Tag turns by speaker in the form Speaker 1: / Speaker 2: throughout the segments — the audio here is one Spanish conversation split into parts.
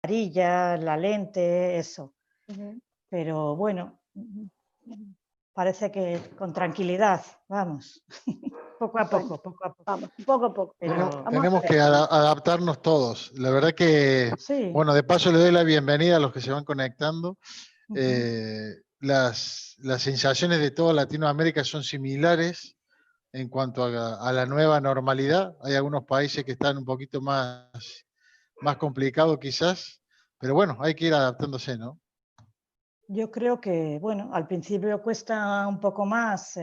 Speaker 1: mascarilla, la lente, eso. Pero bueno, parece que con tranquilidad, vamos, poco a poco, poco a poco.
Speaker 2: Vamos, poco a poco.
Speaker 1: Pero,
Speaker 3: tenemos que adaptarnos todos. La verdad que,
Speaker 1: sí.
Speaker 3: Bueno, de paso le doy la bienvenida a los que se van conectando. Las sensaciones de toda Latinoamérica son similares en cuanto a la nueva normalidad. Hay algunos países que están un poquito más complicados quizás, pero bueno, hay que ir adaptándose, ¿no?
Speaker 1: Yo creo que, bueno, al principio cuesta un poco más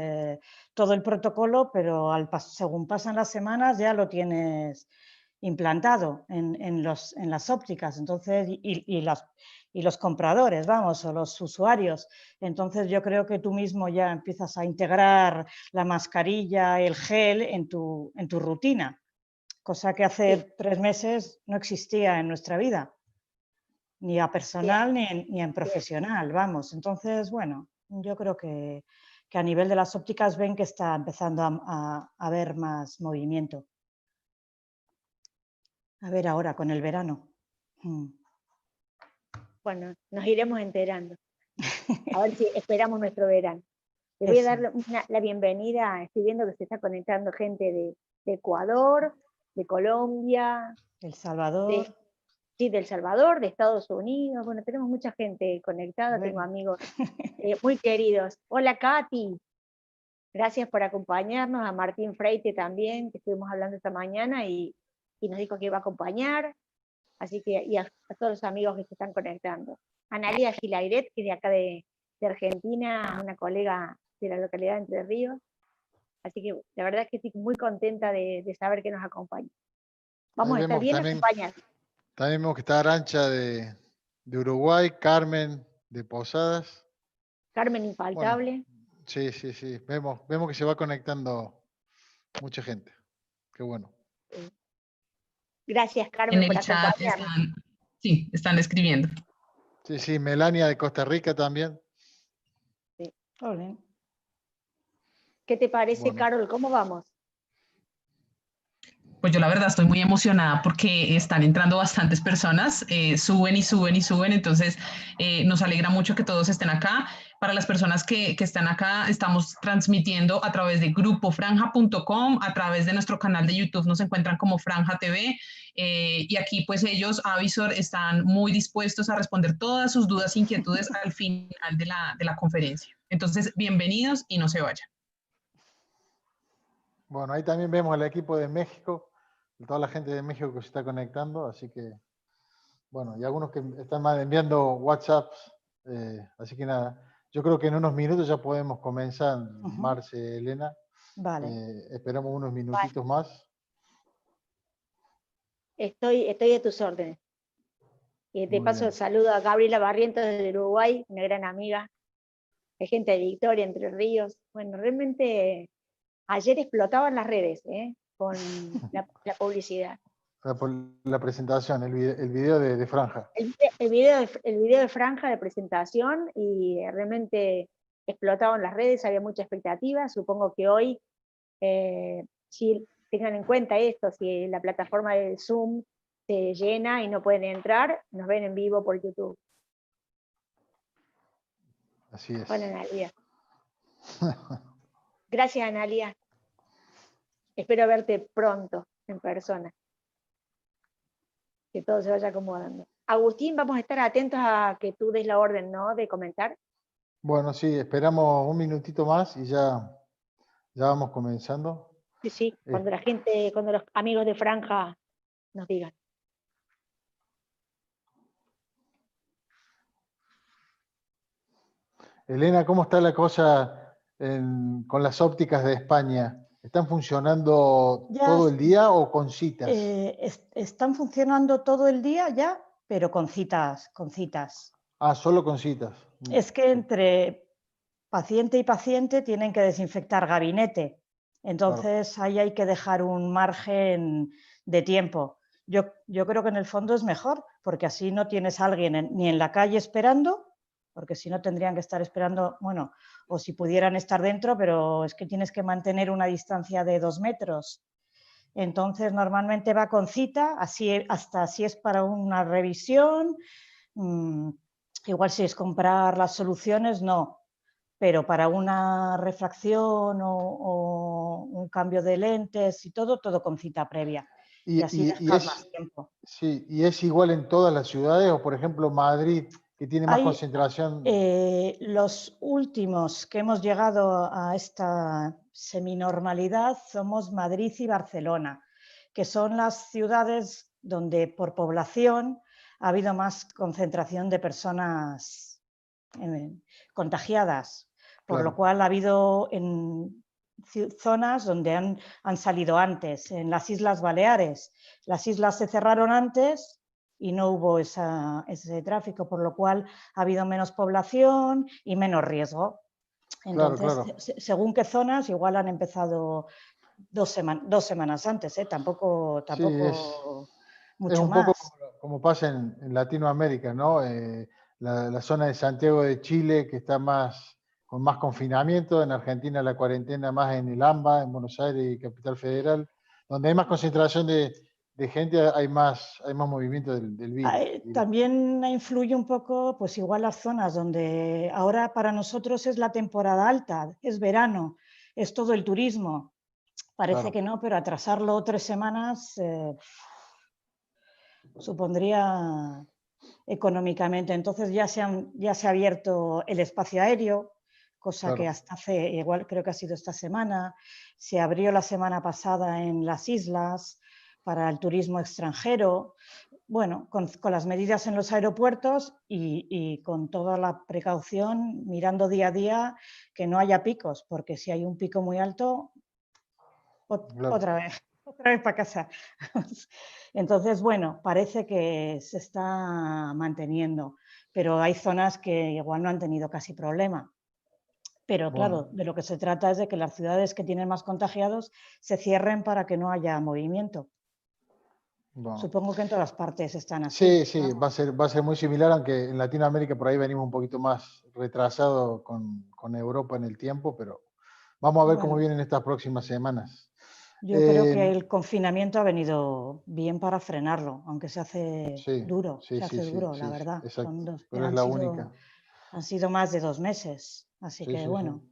Speaker 1: todo el protocolo, pero según pasan las semanas ya lo tienes implantado en las ópticas, entonces, y los compradores, vamos, o los usuarios. Entonces yo creo que tú mismo ya empiezas a integrar la mascarilla, el gel en tu rutina, cosa que hace 3 meses no existía en nuestra vida. Ni a personal ni en profesional, vamos. Entonces, bueno, yo creo que a nivel de las ópticas ven que está empezando a haber más movimiento. A ver ahora con el verano.
Speaker 2: Bueno, nos iremos enterando. A ver si esperamos nuestro verano. Le voy a dar la bienvenida, estoy viendo que se está conectando gente de Ecuador, de Colombia,
Speaker 1: El Salvador.
Speaker 2: Sí, del Salvador, de Estados Unidos. Bueno, tenemos mucha gente conectada, tengo amigos muy queridos. Hola, Katy. Gracias por acompañarnos. A Martín Freite también, que estuvimos hablando esta mañana y nos dijo que iba a acompañar. Así que, y a todos los amigos que se están conectando. Analia Gilairet, que es de acá de Argentina, una colega de la localidad de Entre Ríos. Así que la verdad es que estoy muy contenta de saber que nos acompaña. Vamos a estar bien acompañados.
Speaker 3: También vemos que está Arancha de Uruguay, Carmen de Posadas.
Speaker 2: Carmen infaltable.
Speaker 3: Bueno, sí. Vemos que se va conectando mucha gente. Qué bueno.
Speaker 2: Gracias, Carmen, por acompañarnos.
Speaker 4: Están escribiendo.
Speaker 3: Sí, Melania de Costa Rica también.
Speaker 2: Sí. ¿Qué te parece, Carol? ¿Cómo vamos?
Speaker 4: Pues yo la verdad estoy muy emocionada porque están entrando bastantes personas, suben, entonces nos alegra mucho que todos estén acá. Para las personas que están acá, estamos transmitiendo a través de grupofranja.com, a través de nuestro canal de YouTube nos encuentran como Franja TV, y aquí pues ellos, Avisor, están muy dispuestos a responder todas sus dudas e inquietudes al final de la conferencia. Entonces, bienvenidos y no se vayan.
Speaker 3: Bueno, ahí también vemos al equipo de México, toda la gente de México que se está conectando, así que, bueno, y algunos que están enviando WhatsApps, así que nada, yo creo que en unos minutos ya podemos comenzar, Marce, Elena.
Speaker 1: Vale.
Speaker 3: Esperamos unos minutitos más.
Speaker 2: Estoy a tus órdenes. Y de paso saludo a Gabriela Barrientos de Uruguay, una gran amiga, de gente de Victoria, Entre Ríos. Bueno, realmente ayer explotaban las redes con la publicidad.
Speaker 3: La presentación, el video de Franja.
Speaker 2: El video de Franja de presentación, y realmente explotaban las redes, había mucha expectativa. Supongo que hoy, si tengan en cuenta esto, si la plataforma del Zoom se llena y no pueden entrar, nos ven en vivo por YouTube.
Speaker 3: Así es.
Speaker 2: Bueno, Analia. Gracias, Analia. Espero verte pronto en persona. Que todo se vaya acomodando. Agustín, vamos a estar atentos a que tú des la orden, ¿no?, de comentar.
Speaker 3: Bueno, sí, esperamos un minutito más y ya vamos comenzando.
Speaker 2: Sí, cuando cuando los amigos de Franja nos digan.
Speaker 3: Elena, ¿cómo está la cosa con las ópticas de España? ¿Están funcionando todo el día o con citas?
Speaker 1: Están funcionando todo el día ya, pero con citas.
Speaker 3: Ah, solo con citas.
Speaker 1: Es que entre paciente y paciente tienen que desinfectar gabinete. Entonces ahí hay que dejar un margen de tiempo. Yo creo que en el fondo es mejor, porque así no tienes a alguien ni en la calle esperando, porque si no tendrían que estar esperando, bueno, o si pudieran estar dentro, pero es que tienes que mantener una distancia de 2 metros. Entonces, normalmente va con cita, hasta si es para una revisión, igual si es comprar las soluciones, no. Pero para una refracción o un cambio de lentes y todo con cita previa. Y así dejas más tiempo.
Speaker 3: Sí, ¿y es igual en todas las ciudades? O por ejemplo Madrid, que tiene más concentración.
Speaker 1: Los últimos que hemos llegado a esta seminormalidad somos Madrid y Barcelona, que son las ciudades donde por población ha habido más concentración de personas contagiadas, por lo cual ha habido en zonas donde han salido antes, en las Islas Baleares. Las islas se cerraron antes y no hubo ese tráfico, por lo cual ha habido menos población y menos riesgo. Entonces, según qué zonas, igual han empezado 2 semanas antes, tampoco
Speaker 3: Sí,
Speaker 1: mucho
Speaker 3: es un
Speaker 1: más.
Speaker 3: poco como pasa en Latinoamérica, ¿no? La zona de Santiago de Chile, que está con más confinamiento, en Argentina la cuarentena más en el AMBA, en Buenos Aires y Capital Federal, donde hay más concentración de gente, hay más movimiento del virus.
Speaker 1: También influye un poco, pues igual las zonas donde ahora para nosotros es la temporada alta, es verano, es todo el turismo. Parece que no, pero atrasarlo 3 semanas supondría económicamente. Entonces ya se ha abierto el espacio aéreo, cosa que hasta hace, igual creo que ha sido esta semana, se abrió la semana pasada en las islas para el turismo extranjero. Bueno, con las medidas en los aeropuertos y con toda la precaución, mirando día a día que no haya picos, porque si hay un pico muy alto, otra vez para casa. Entonces, bueno, parece que se está manteniendo, pero hay zonas que igual no han tenido casi problema. Pero claro, de lo que se trata es de que las ciudades que tienen más contagiados se cierren para que no haya movimiento. Supongo que en todas partes están así.
Speaker 3: Sí, va a ser muy similar, aunque en Latinoamérica por ahí venimos un poquito más retrasados con Europa en el tiempo, pero vamos a ver cómo vienen estas próximas semanas.
Speaker 1: Yo creo que el confinamiento ha venido bien para frenarlo, aunque se hace duro, la verdad.
Speaker 3: Pero es la única.
Speaker 1: Han sido más de 2 meses, así que bueno,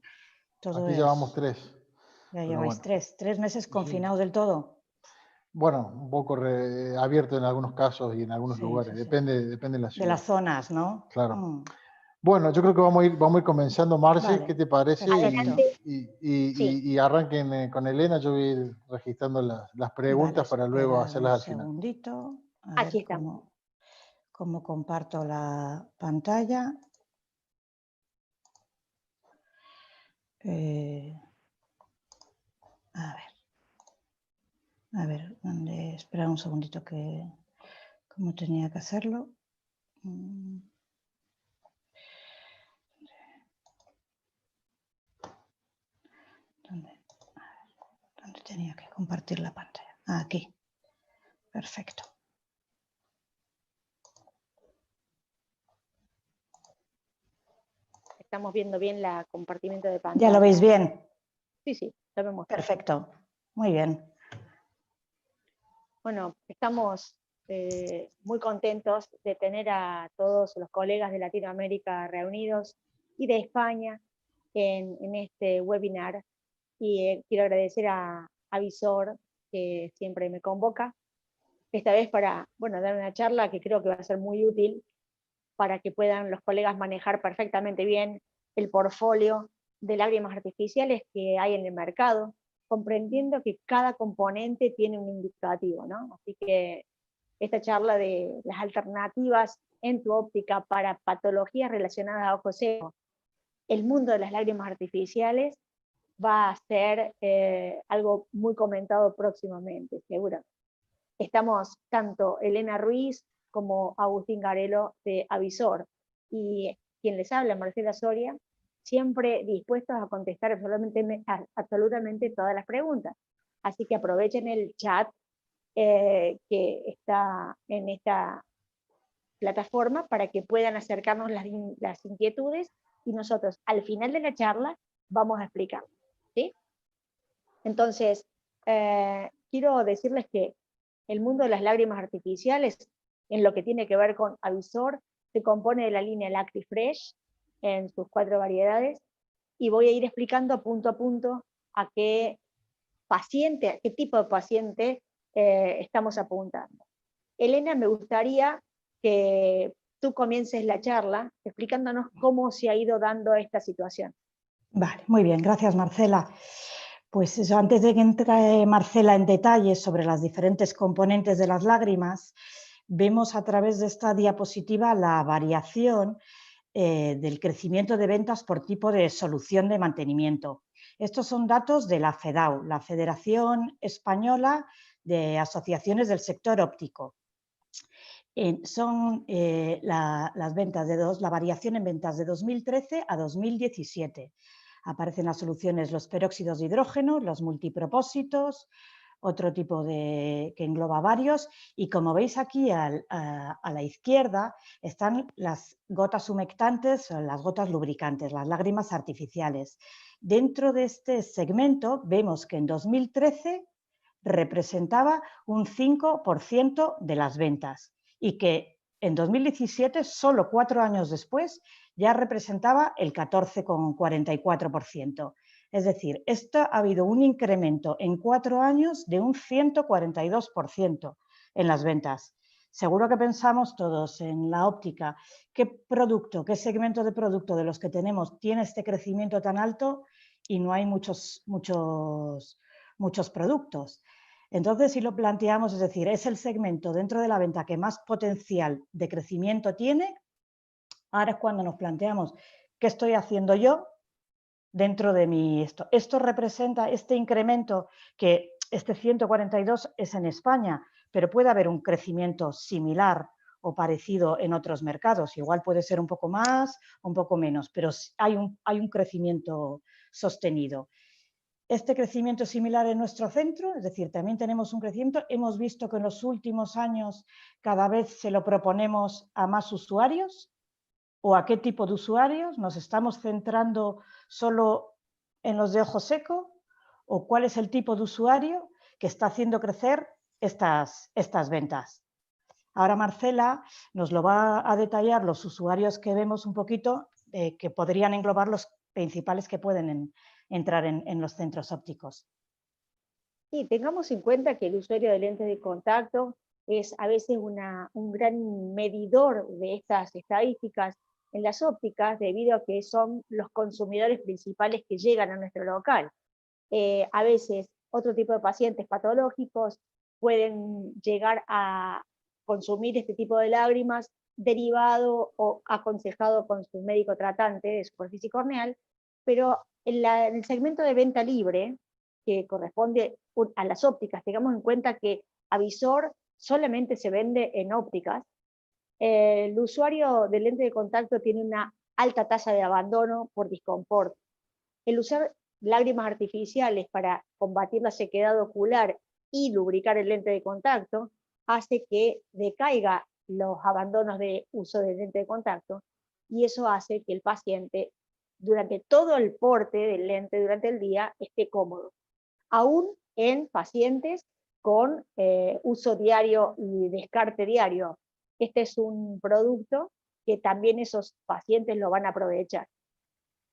Speaker 1: todo
Speaker 3: aquí llevamos 3.
Speaker 1: Ya lleváis 3 meses confinados del todo.
Speaker 3: Bueno, un poco abierto en algunos casos y en algunos lugares, depende de la ciudad.
Speaker 1: De las zonas, ¿no?
Speaker 3: Claro. Bueno, yo creo que vamos a ir comenzando, Marce, ¿qué te parece? Y arranquen con Elena, yo voy a ir registrando las preguntas para luego hacerlas al final.
Speaker 1: Un segundito,
Speaker 2: Aquí estamos.
Speaker 1: Cómo comparto la pantalla. A ver, espera un segundito que cómo tenía que hacerlo. ¿Dónde tenía que compartir la pantalla? Aquí. Perfecto.
Speaker 2: Estamos viendo bien el compartimiento de pantalla.
Speaker 1: ¿Ya lo veis bien?
Speaker 2: Sí, lo vemos.
Speaker 1: Perfecto. Muy bien.
Speaker 2: Bueno, estamos muy contentos de tener a todos los colegas de Latinoamérica reunidos y de España en este webinar. Y quiero agradecer a Visor, que siempre me convoca, esta vez para dar una charla que creo que va a ser muy útil para que puedan los colegas manejar perfectamente bien el portfolio de lágrimas artificiales que hay en el mercado, comprendiendo que cada componente tiene un indicativo, ¿no? Así que esta charla de las alternativas en tu óptica para patologías relacionadas a ojos secos, el mundo de las lágrimas artificiales, va a ser algo muy comentado próximamente, seguro. Estamos tanto Elena Ruiz como Agustín Garelo de Avisor, y quien les habla, Marcela Soria, siempre dispuestos a contestar absolutamente todas las preguntas. Así que aprovechen el chat que está en esta plataforma para que puedan acercarnos las inquietudes, y nosotros al final de la charla vamos a explicar. ¿Sí? Entonces, quiero decirles que el mundo de las lágrimas artificiales, en lo que tiene que ver con Avisor, se compone de la línea LacriFresh en sus 4 variedades, y voy a ir explicando punto a punto a qué paciente, a qué tipo de paciente estamos apuntando. Elena, me gustaría que tú comiences la charla explicándonos cómo se ha ido dando esta situación.
Speaker 1: Vale, muy bien, gracias Marcela. Pues eso, antes de que entre Marcela en detalles sobre las diferentes componentes de las lágrimas, vemos a través de esta diapositiva la variación del crecimiento de ventas por tipo de solución de mantenimiento. Estos son datos de la FEDAU, la Federación Española de Asociaciones del Sector Óptico. Son las ventas la variación en ventas de 2013 a 2017. Aparecen las soluciones, los peróxidos de hidrógeno, los multipropósitos, otro tipo que engloba varios, y como veis aquí a la izquierda están las gotas humectantes o las gotas lubricantes, las lágrimas artificiales. Dentro de este segmento vemos que en 2013 representaba un 5% de las ventas y que en 2017, solo 4 años después, ya representaba el 14,44%. Es decir, esto ha habido un incremento en 4 años de un 142% en las ventas. Seguro que pensamos todos en la óptica, qué producto, qué segmento de producto de los que tenemos tiene este crecimiento tan alto y no hay muchos productos. Entonces, si lo planteamos, es decir, es el segmento dentro de la venta que más potencial de crecimiento tiene, ahora es cuando nos planteamos qué estoy haciendo yo dentro de mi esto. Esto representa este incremento, que este 142 es en España, pero puede haber un crecimiento similar o parecido en otros mercados. Igual puede ser un poco más o un poco menos, pero hay un crecimiento sostenido. Este crecimiento es similar en nuestro centro, es decir, también tenemos un crecimiento. Hemos visto que en los últimos años cada vez se lo proponemos a más usuarios. ¿O a qué tipo de usuarios? ¿Nos estamos centrando solo en los de ojo seco? ¿O cuál es el tipo de usuario que está haciendo crecer estas ventas? Ahora Marcela nos lo va a detallar los usuarios que vemos un poquito, que podrían englobar los principales que pueden entrar en los centros ópticos.
Speaker 2: Sí, tengamos en cuenta que el usuario de lentes de contacto es a veces un gran medidor de estas estadísticas en las ópticas, debido a que son los consumidores principales que llegan a nuestro local. A veces otro tipo de pacientes patológicos pueden llegar a consumir este tipo de lágrimas derivado o aconsejado con su médico tratante de superficie corneal, pero en el segmento de venta libre, que corresponde a las ópticas, tengamos en cuenta que Avisor solamente se vende en ópticas. El usuario de lente de contacto tiene una alta tasa de abandono por disconfort. El usar lágrimas artificiales para combatir la sequedad ocular y lubricar el lente de contacto hace que decaiga los abandonos de uso del lente de contacto, y eso hace que el paciente durante todo el porte del lente durante el día esté cómodo, aún en pacientes con uso diario y descarte diario. Este es un producto que también esos pacientes lo van a aprovechar.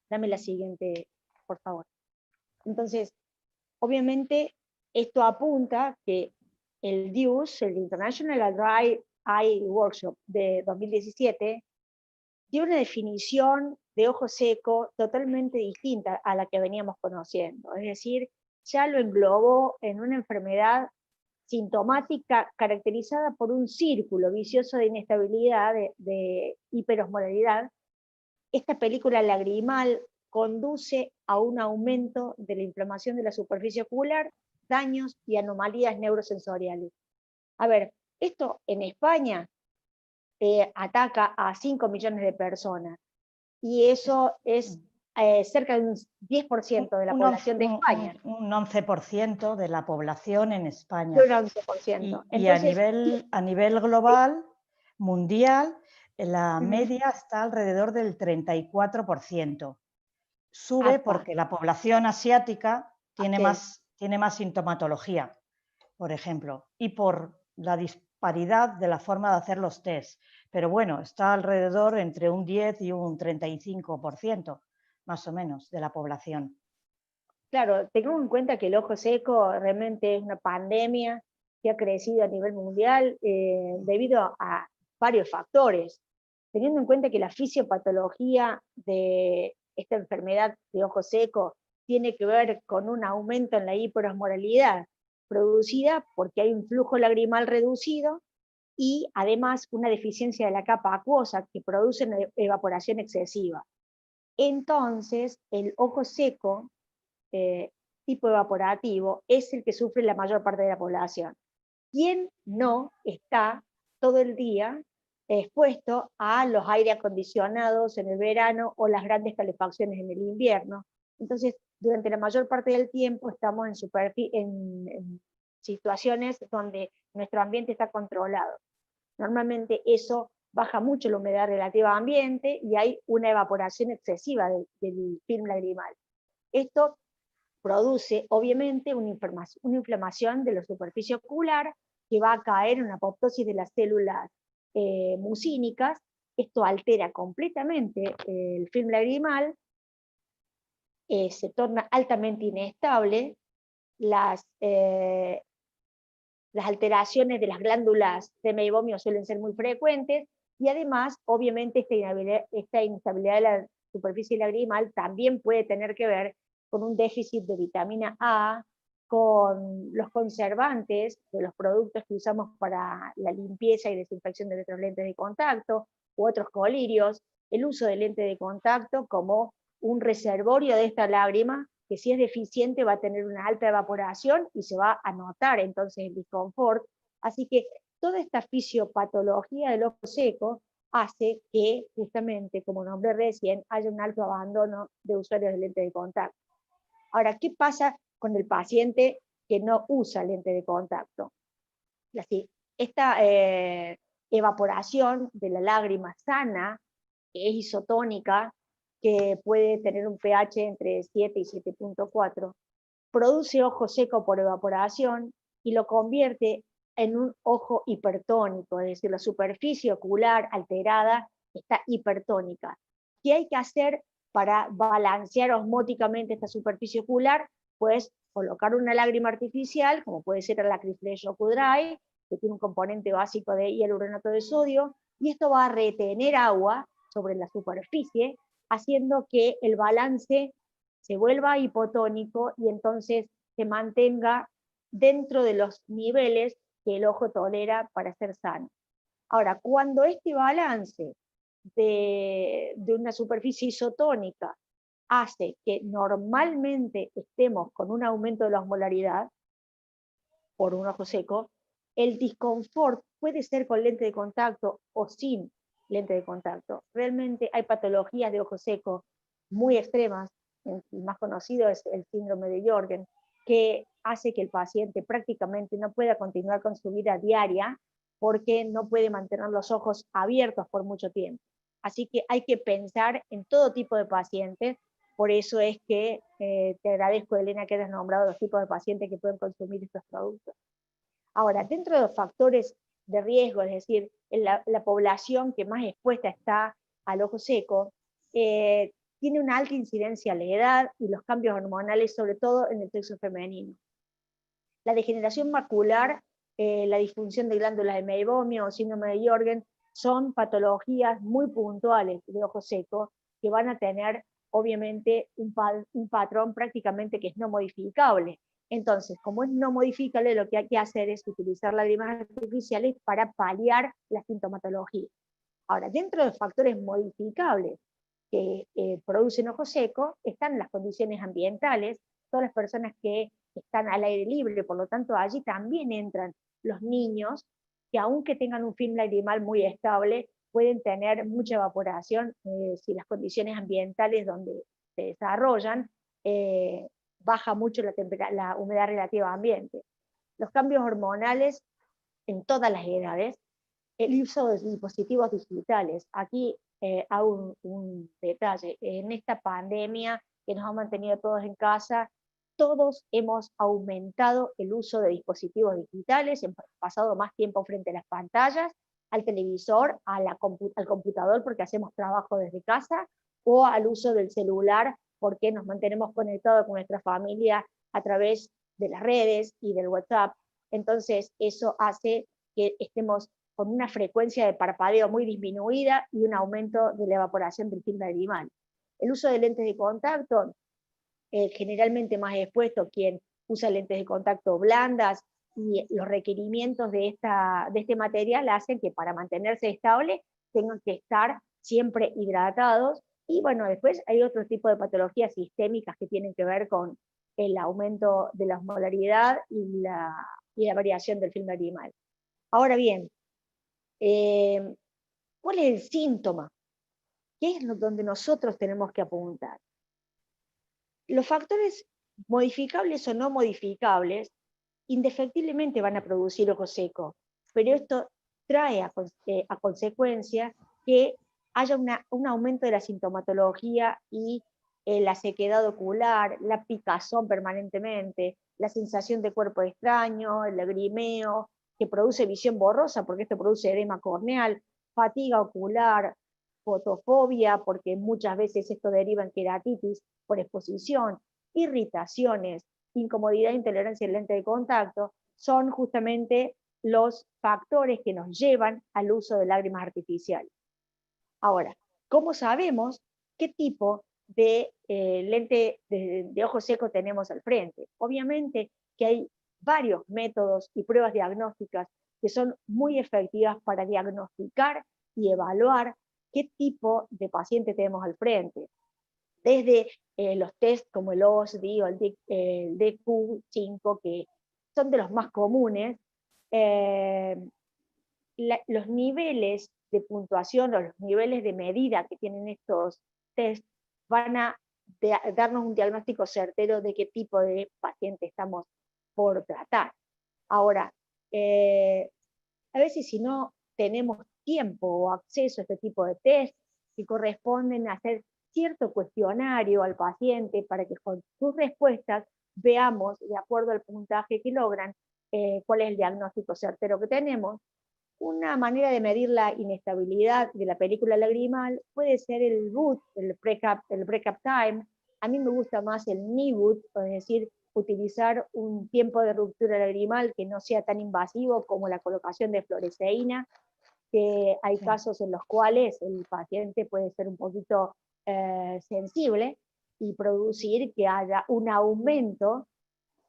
Speaker 2: Dame la siguiente, por favor. Entonces, obviamente, esto apunta que el DIUS, el International Dry Eye Workshop de 2017, dio una definición de ojo seco totalmente distinta a la que veníamos conociendo. Es decir, ya lo englobó en una enfermedad sintomática caracterizada por un círculo vicioso de inestabilidad, de hiperosmolaridad. Esta película lagrimal conduce a un aumento de la inflamación de la superficie ocular, daños y anomalías neurosensoriales. A ver, esto en España ataca a 5 millones de personas, y eso es cerca de un 10% de la población de España.
Speaker 1: Un 11% de la población en España.
Speaker 2: Un 11%.
Speaker 1: Y entonces, a nivel global, mundial, la media está alrededor del 34%. Sube porque la población asiática tiene más sintomatología. por ejemplo, y por la disparidad de la forma de hacer los test. Pero bueno, está alrededor entre un 10 y un 35%, más o menos, de la población.
Speaker 2: Claro, tengamos en cuenta que el ojo seco realmente es una pandemia que ha crecido a nivel mundial debido a varios factores. Teniendo en cuenta que la fisiopatología de esta enfermedad de ojo seco tiene que ver con un aumento en la hiperosmolaridad, producida porque hay un flujo lagrimal reducido y además una deficiencia de la capa acuosa que produce una evaporación excesiva. Entonces, el ojo seco tipo evaporativo es el que sufre la mayor parte de la población. ¿Quién no está todo el día expuesto a los aire acondicionados en el verano o las grandes calefacciones en el invierno? Entonces, durante la mayor parte del tiempo estamos en situaciones donde nuestro ambiente está controlado. Normalmente eso baja mucho la humedad relativa al ambiente y hay una evaporación excesiva del film lagrimal. Esto produce obviamente una inflamación de la superficie ocular que va a caer en una apoptosis de las células mucínicas. Esto altera completamente el film lagrimal, se torna altamente inestable, las alteraciones de las glándulas de meibomio suelen ser muy frecuentes, y además, obviamente, esta inestabilidad de la superficie lagrimal también puede tener que ver con un déficit de vitamina A, con los conservantes de los productos que usamos para la limpieza y desinfección de nuestros lentes de contacto, u otros colirios, el uso de lente de contacto como un reservorio de esta lágrima, que si es deficiente va a tener una alta evaporación y se va a notar entonces el disconfort. Así que toda esta fisiopatología del ojo seco hace que, justamente, como nombré recién, haya un alto abandono de usuarios de lente de contacto. Ahora, ¿qué pasa con el paciente que no usa lente de contacto? Esta evaporación de la lágrima sana, que es isotónica, que puede tener un pH entre 7 y 7.4, produce ojo seco por evaporación y lo convierte en un ojo hipertónico, es decir, la superficie ocular alterada está hipertónica. ¿Qué hay que hacer para balancear osmóticamente esta superficie ocular? Pues colocar una lágrima artificial, como puede ser el Acryflex Ocudry, que tiene un componente básico de hialuronato de sodio, y esto va a retener agua sobre la superficie, haciendo que el balance se vuelva hipotónico y entonces se mantenga dentro de los niveles que el ojo tolera para ser sano. Ahora, cuando este balance de una superficie isotónica hace que normalmente estemos con un aumento de la osmolaridad por un ojo seco, el disconfort puede ser con lente de contacto o sin lente de contacto. Realmente hay patologías de ojo seco muy extremas, el más conocido es el síndrome de Jorgen, que hace que el paciente prácticamente no pueda continuar con su vida diaria porque no puede mantener los ojos abiertos por mucho tiempo. Así que hay que pensar en todo tipo de pacientes. Por eso es que te agradezco, Elena, que hayas nombrado los tipos de pacientes que pueden consumir estos productos. Ahora, dentro de los factores de riesgo, es decir, en la población que más expuesta está al ojo seco, tiene una alta incidencia la edad y los cambios hormonales, sobre todo en el sexo femenino. La degeneración macular, la disfunción de glándulas de meibomio o síndrome de Jorgen son patologías muy puntuales de ojo seco que van a tener, obviamente, un patrón prácticamente que es no modificable. Entonces, como es no modificable, lo que hay que hacer es utilizar lágrimas artificiales para paliar la sintomatología. Ahora, dentro de los factores modificables que producen ojo seco están las condiciones ambientales, todas las personas que están al aire libre, por lo tanto allí también entran los niños, que aunque tengan un film lagrimal muy estable, pueden tener mucha evaporación si las condiciones ambientales donde se desarrollan baja mucho la humedad relativa al ambiente. Los cambios hormonales en todas las edades, el uso de dispositivos digitales. Aquí hago un detalle. En esta pandemia que nos ha mantenido todos en casa, todos hemos aumentado el uso de dispositivos digitales, hemos pasado más tiempo frente a las pantallas, al televisor, al computador porque hacemos trabajo desde casa, o al uso del celular porque nos mantenemos conectados con nuestra familia a través de las redes y del WhatsApp. Entonces eso hace que estemos con una frecuencia de parpadeo muy disminuida y un aumento de la evaporación del film lagrimal. El uso de lentes de contacto, generalmente más expuesto quien usa lentes de contacto blandas, y los requerimientos de este material hacen que para mantenerse estable tengan que estar siempre hidratados. Y bueno, después hay otro tipo de patologías sistémicas que tienen que ver con el aumento de la osmolaridad y la variación del film lagrimal. Ahora bien, ¿cuál es el síntoma? ¿Qué es donde nosotros tenemos que apuntar? Los factores modificables o no modificables indefectiblemente van a producir ojo seco, pero esto trae a consecuencia que haya un aumento de la sintomatología y la sequedad ocular, la picazón permanentemente, la sensación de cuerpo extraño, el lagrimeo, que produce visión borrosa, porque esto produce edema corneal, fatiga ocular, fotofobia, porque muchas veces esto deriva en queratitis por exposición, irritaciones, incomodidad e intolerancia al lente de contacto, son justamente los factores que nos llevan al uso de lágrimas artificiales. Ahora, ¿cómo sabemos qué tipo de lente de ojo seco tenemos al frente? Obviamente que hay varios métodos y pruebas diagnósticas que son muy efectivas para diagnosticar y evaluar qué tipo de paciente tenemos al frente. Desde los test como el OSDI o el DQ5, que son de los más comunes, los niveles de puntuación o los niveles de medida que tienen estos test van a darnos un diagnóstico certero de qué tipo de paciente estamos por tratar. Ahora, a veces si no tenemos tiempo o acceso a este tipo de test, que corresponden a hacer cierto cuestionario al paciente para que con sus respuestas veamos, de acuerdo al puntaje que logran, cuál es el diagnóstico certero que tenemos. Una manera de medir la inestabilidad de la película lagrimal puede ser el BUT, el breakup time. A mí me gusta más el NIBUT, es decir, utilizar un tiempo de ruptura lagrimal que no sea tan invasivo como la colocación de fluoresceína, que hay casos en los cuales el paciente puede ser un poquito sensible y producir que haya un aumento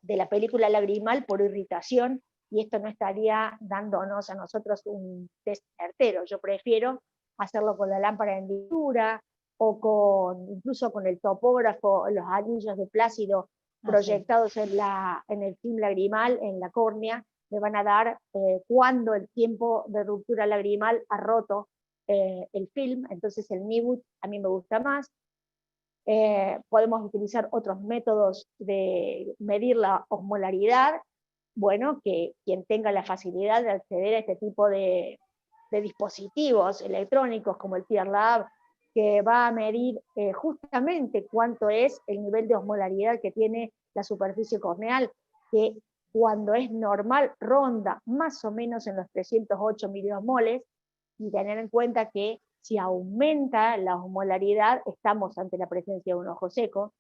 Speaker 2: de la película lagrimal por irritación, y esto no estaría dándonos a nosotros un test certero. Yo prefiero hacerlo con la lámpara de hendidura o incluso con el topógrafo, los anillos de plácido proyectados en el film lagrimal, en la córnea, me van a dar cuándo el tiempo de ruptura lagrimal ha roto el film. Entonces el NIBUT a mí me gusta más. Podemos utilizar otros métodos de medir la osmolaridad. Bueno, que quien tenga la facilidad de acceder a este tipo de dispositivos electrónicos como el TearLab, que va a medir justamente cuánto es el nivel de osmolaridad que tiene la superficie corneal, que cuando es normal ronda más o menos en los 308 miliosmoles, y tener en cuenta que si aumenta la osmolaridad estamos ante la presencia de un ojo seco.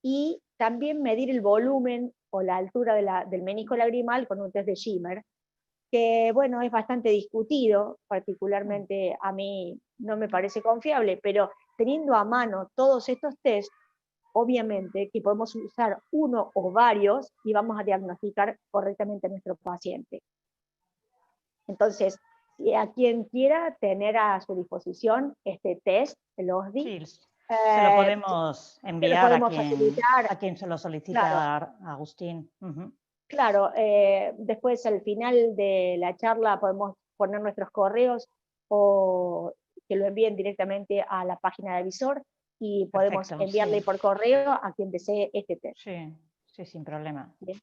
Speaker 2: Y también medir el volumen o la altura del menisco lagrimal con un test de Schimmer, que bueno, es bastante discutido, particularmente a mí no me parece confiable, pero teniendo a mano todos estos tests, obviamente que podemos usar uno o varios y vamos a diagnosticar correctamente a nuestro paciente. Entonces, a quien quiera tener a su disposición este test, el OSDI,
Speaker 1: sí, se lo podemos enviar a quien se lo solicita, claro. Agustín.
Speaker 2: Claro, después al final de la charla podemos poner nuestros correos o que lo envíen directamente a la página de Visor y podemos enviarle por correo a quien desee este test.
Speaker 1: Sí, sin problema.
Speaker 2: Bien.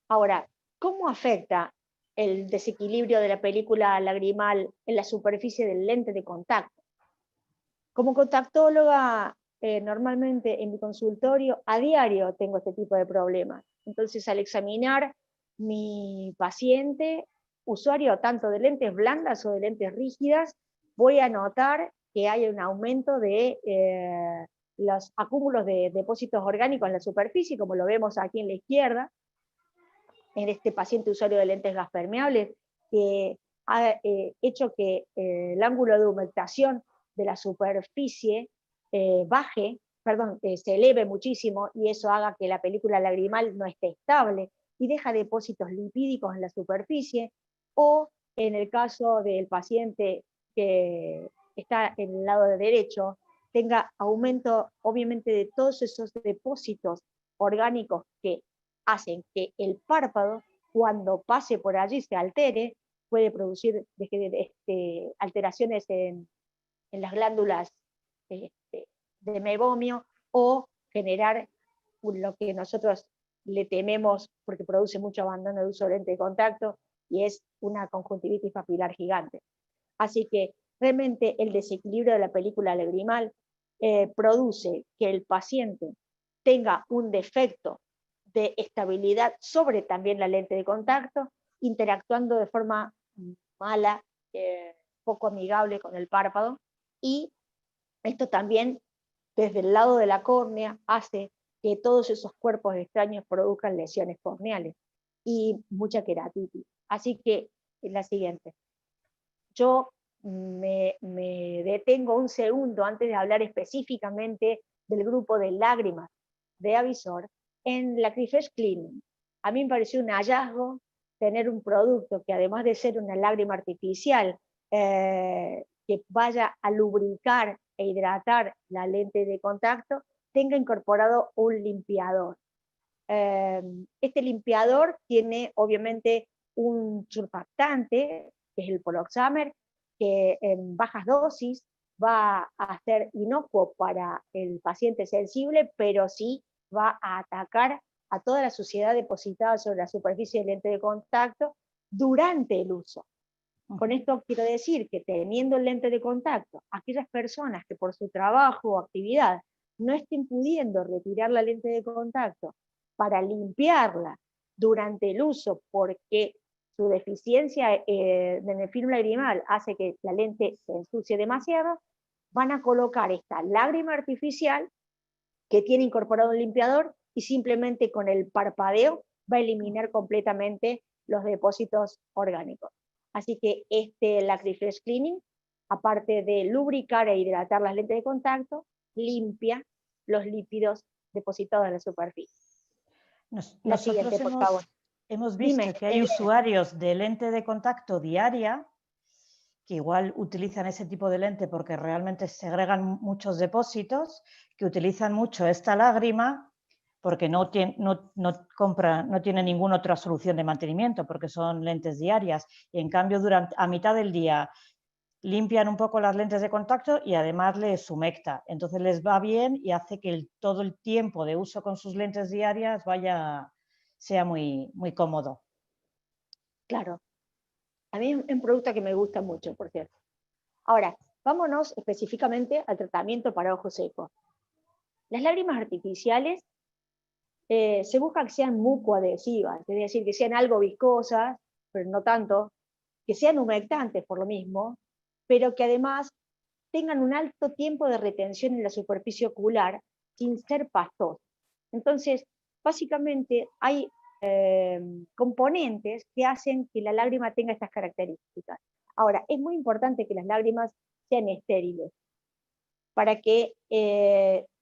Speaker 2: Ahora, ¿cómo afecta el desequilibrio de la película lagrimal en la superficie del lente de contacto? Como contactóloga normalmente en mi consultorio a diario tengo este tipo de problemas. Entonces, al examinar mi paciente, usuario tanto de lentes blandas o de lentes rígidas, voy a notar que hay un aumento de los acúmulos de depósitos orgánicos en la superficie, como lo vemos aquí en la izquierda, en este paciente usuario de lentes gas permeables, que ha hecho que el ángulo de humectación de la superficie se eleve muchísimo, y eso haga que la película lagrimal no esté estable y deja depósitos lipídicos en la superficie, o en el caso del paciente que está en el lado de derecho, tenga aumento obviamente de todos esos depósitos orgánicos que hacen que el párpado, cuando pase por allí, se altere, puede producir alteraciones en las glándulas de mebomio, o generar lo que nosotros le tememos porque produce mucho abandono de uso de lente de contacto, y es una conjuntivitis papilar gigante. Así que realmente el desequilibrio de la película lagrimal produce que el paciente tenga un defecto de estabilidad sobre también la lente de contacto, interactuando de forma mala, poco amigable con el párpado, y esto también desde el lado de la córnea hace que todos esos cuerpos extraños produzcan lesiones corneales y mucha queratitis. Así que la siguiente. Yo me detengo un segundo antes de hablar específicamente del grupo de lágrimas de Avisor en la Refresh Cleaning. A mí me pareció un hallazgo tener un producto que, además de ser una lágrima artificial, que vaya a lubricar e hidratar la lente de contacto, tenga incorporado un limpiador. Este limpiador tiene obviamente un surfactante, que es el poloxamer, que en bajas dosis va a ser inocuo para el paciente sensible, pero sí va a atacar a toda la suciedad depositada sobre la superficie del lente de contacto durante el uso. Con esto quiero decir que, teniendo el lente de contacto, aquellas personas que por su trabajo o actividad no estén pudiendo retirar la lente de contacto para limpiarla durante el uso, porque su deficiencia en el film lagrimal hace que la lente se ensucie demasiado, van a colocar esta lágrima artificial que tiene incorporado un limpiador, y simplemente con el parpadeo va a eliminar completamente los depósitos orgánicos. Así que la Refresh Cleaning, aparte de lubricar e hidratar las lentes de contacto, limpia los lípidos depositados en la superficie. La siguiente, por favor.
Speaker 1: Hemos visto que hay usuarios de lente de contacto diaria que igual utilizan ese tipo de lente porque realmente segregan muchos depósitos, que utilizan mucho esta lágrima porque no tiene ninguna otra solución de mantenimiento, porque son lentes diarias, y en cambio a mitad del día limpian un poco las lentes de contacto y además les humecta. Entonces les va bien y hace que todo el tiempo de uso con sus lentes diarias sea muy, muy cómodo.
Speaker 2: Claro. A mí es un producto que me gusta mucho, por cierto. Ahora, vámonos específicamente al tratamiento para ojos secos. Las lágrimas artificiales se busca que sean mucoadhesivas, es decir, que sean algo viscosas, pero no tanto, que sean humectantes por lo mismo, pero que además tengan un alto tiempo de retención en la superficie ocular sin ser pastosos. Entonces, básicamente hay componentes que hacen que la lágrima tenga estas características. Ahora, es muy importante que las lágrimas sean estériles para que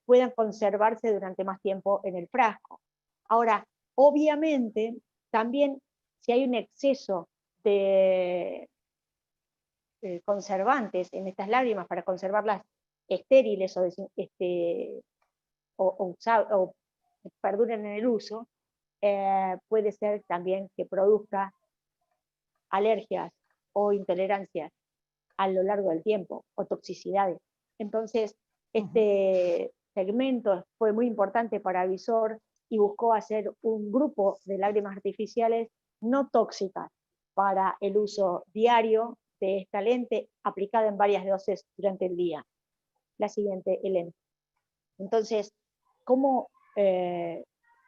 Speaker 2: puedan conservarse durante más tiempo en el frasco. Ahora, obviamente, también si hay un exceso de conservantes en estas lágrimas para conservarlas estériles o perduren en el uso, puede ser también que produzca alergias o intolerancias a lo largo del tiempo, o toxicidades. Entonces, este segmento fue muy importante para Avisor y buscó hacer un grupo de lágrimas artificiales no tóxicas para el uso diario de esta lente, aplicada en varias dosis durante el día. La siguiente, Elena. Entonces, ¿cómo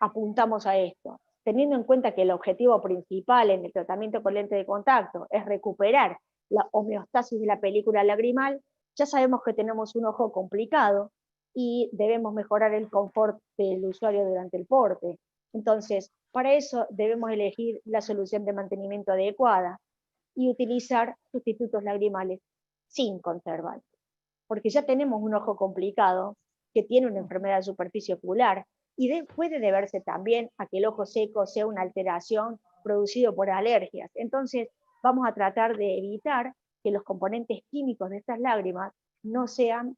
Speaker 2: apuntamos a esto? Teniendo en cuenta que el objetivo principal en el tratamiento con lente de contacto es recuperar la homeostasis de la película lagrimal, ya sabemos que tenemos un ojo complicado y debemos mejorar el confort del usuario durante el porte. Entonces, para eso debemos elegir la solución de mantenimiento adecuada y utilizar sustitutos lagrimales sin conservantes. Porque ya tenemos un ojo complicado que tiene una enfermedad de superficie ocular y puede deberse también a que el ojo seco sea una alteración producida por alergias. Entonces, vamos a tratar de evitar que los componentes químicos de estas lágrimas no sean,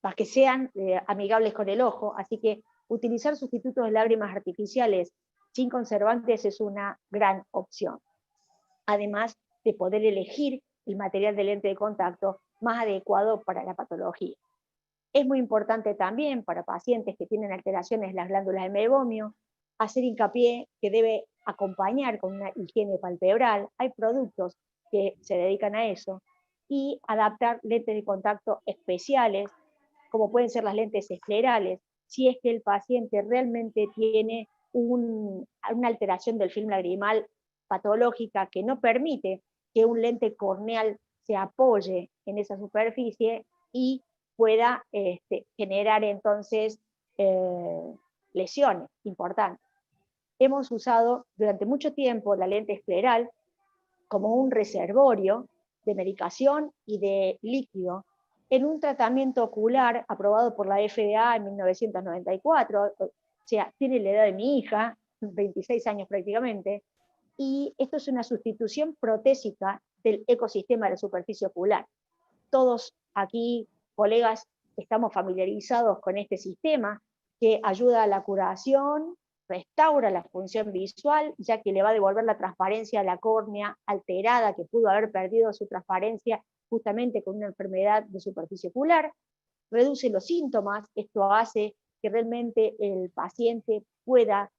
Speaker 2: para que sean amigables con el ojo, así que utilizar sustitutos de lágrimas artificiales sin conservantes es una gran opción. Además de poder elegir el material de lente de contacto más adecuado para la patología. Es muy importante también para pacientes que tienen alteraciones en las glándulas de mebomio, hacer hincapié que debe acompañar con una higiene palpebral, hay productos que se dedican a eso, y adaptar lentes de contacto especiales, como pueden ser las lentes esclerales, si es que el paciente realmente tiene una alteración del film lagrimal patológica que no permite que un lente corneal se apoye en esa superficie y pueda generar entonces lesiones importantes. Hemos usado durante mucho tiempo la lente escleral como un reservorio de medicación y de líquido en un tratamiento ocular aprobado por la FDA en 1994, o sea, tiene la edad de mi hija, 26 años prácticamente, y esto es una sustitución protésica del ecosistema de la superficie ocular. Todos aquí, colegas, estamos familiarizados con este sistema que ayuda a la curación, restaura la función visual, ya que le va a devolver la transparencia a la córnea alterada, que pudo haber perdido su transparencia justamente con una enfermedad de superficie ocular, reduce los síntomas, esto hace que realmente el paciente pueda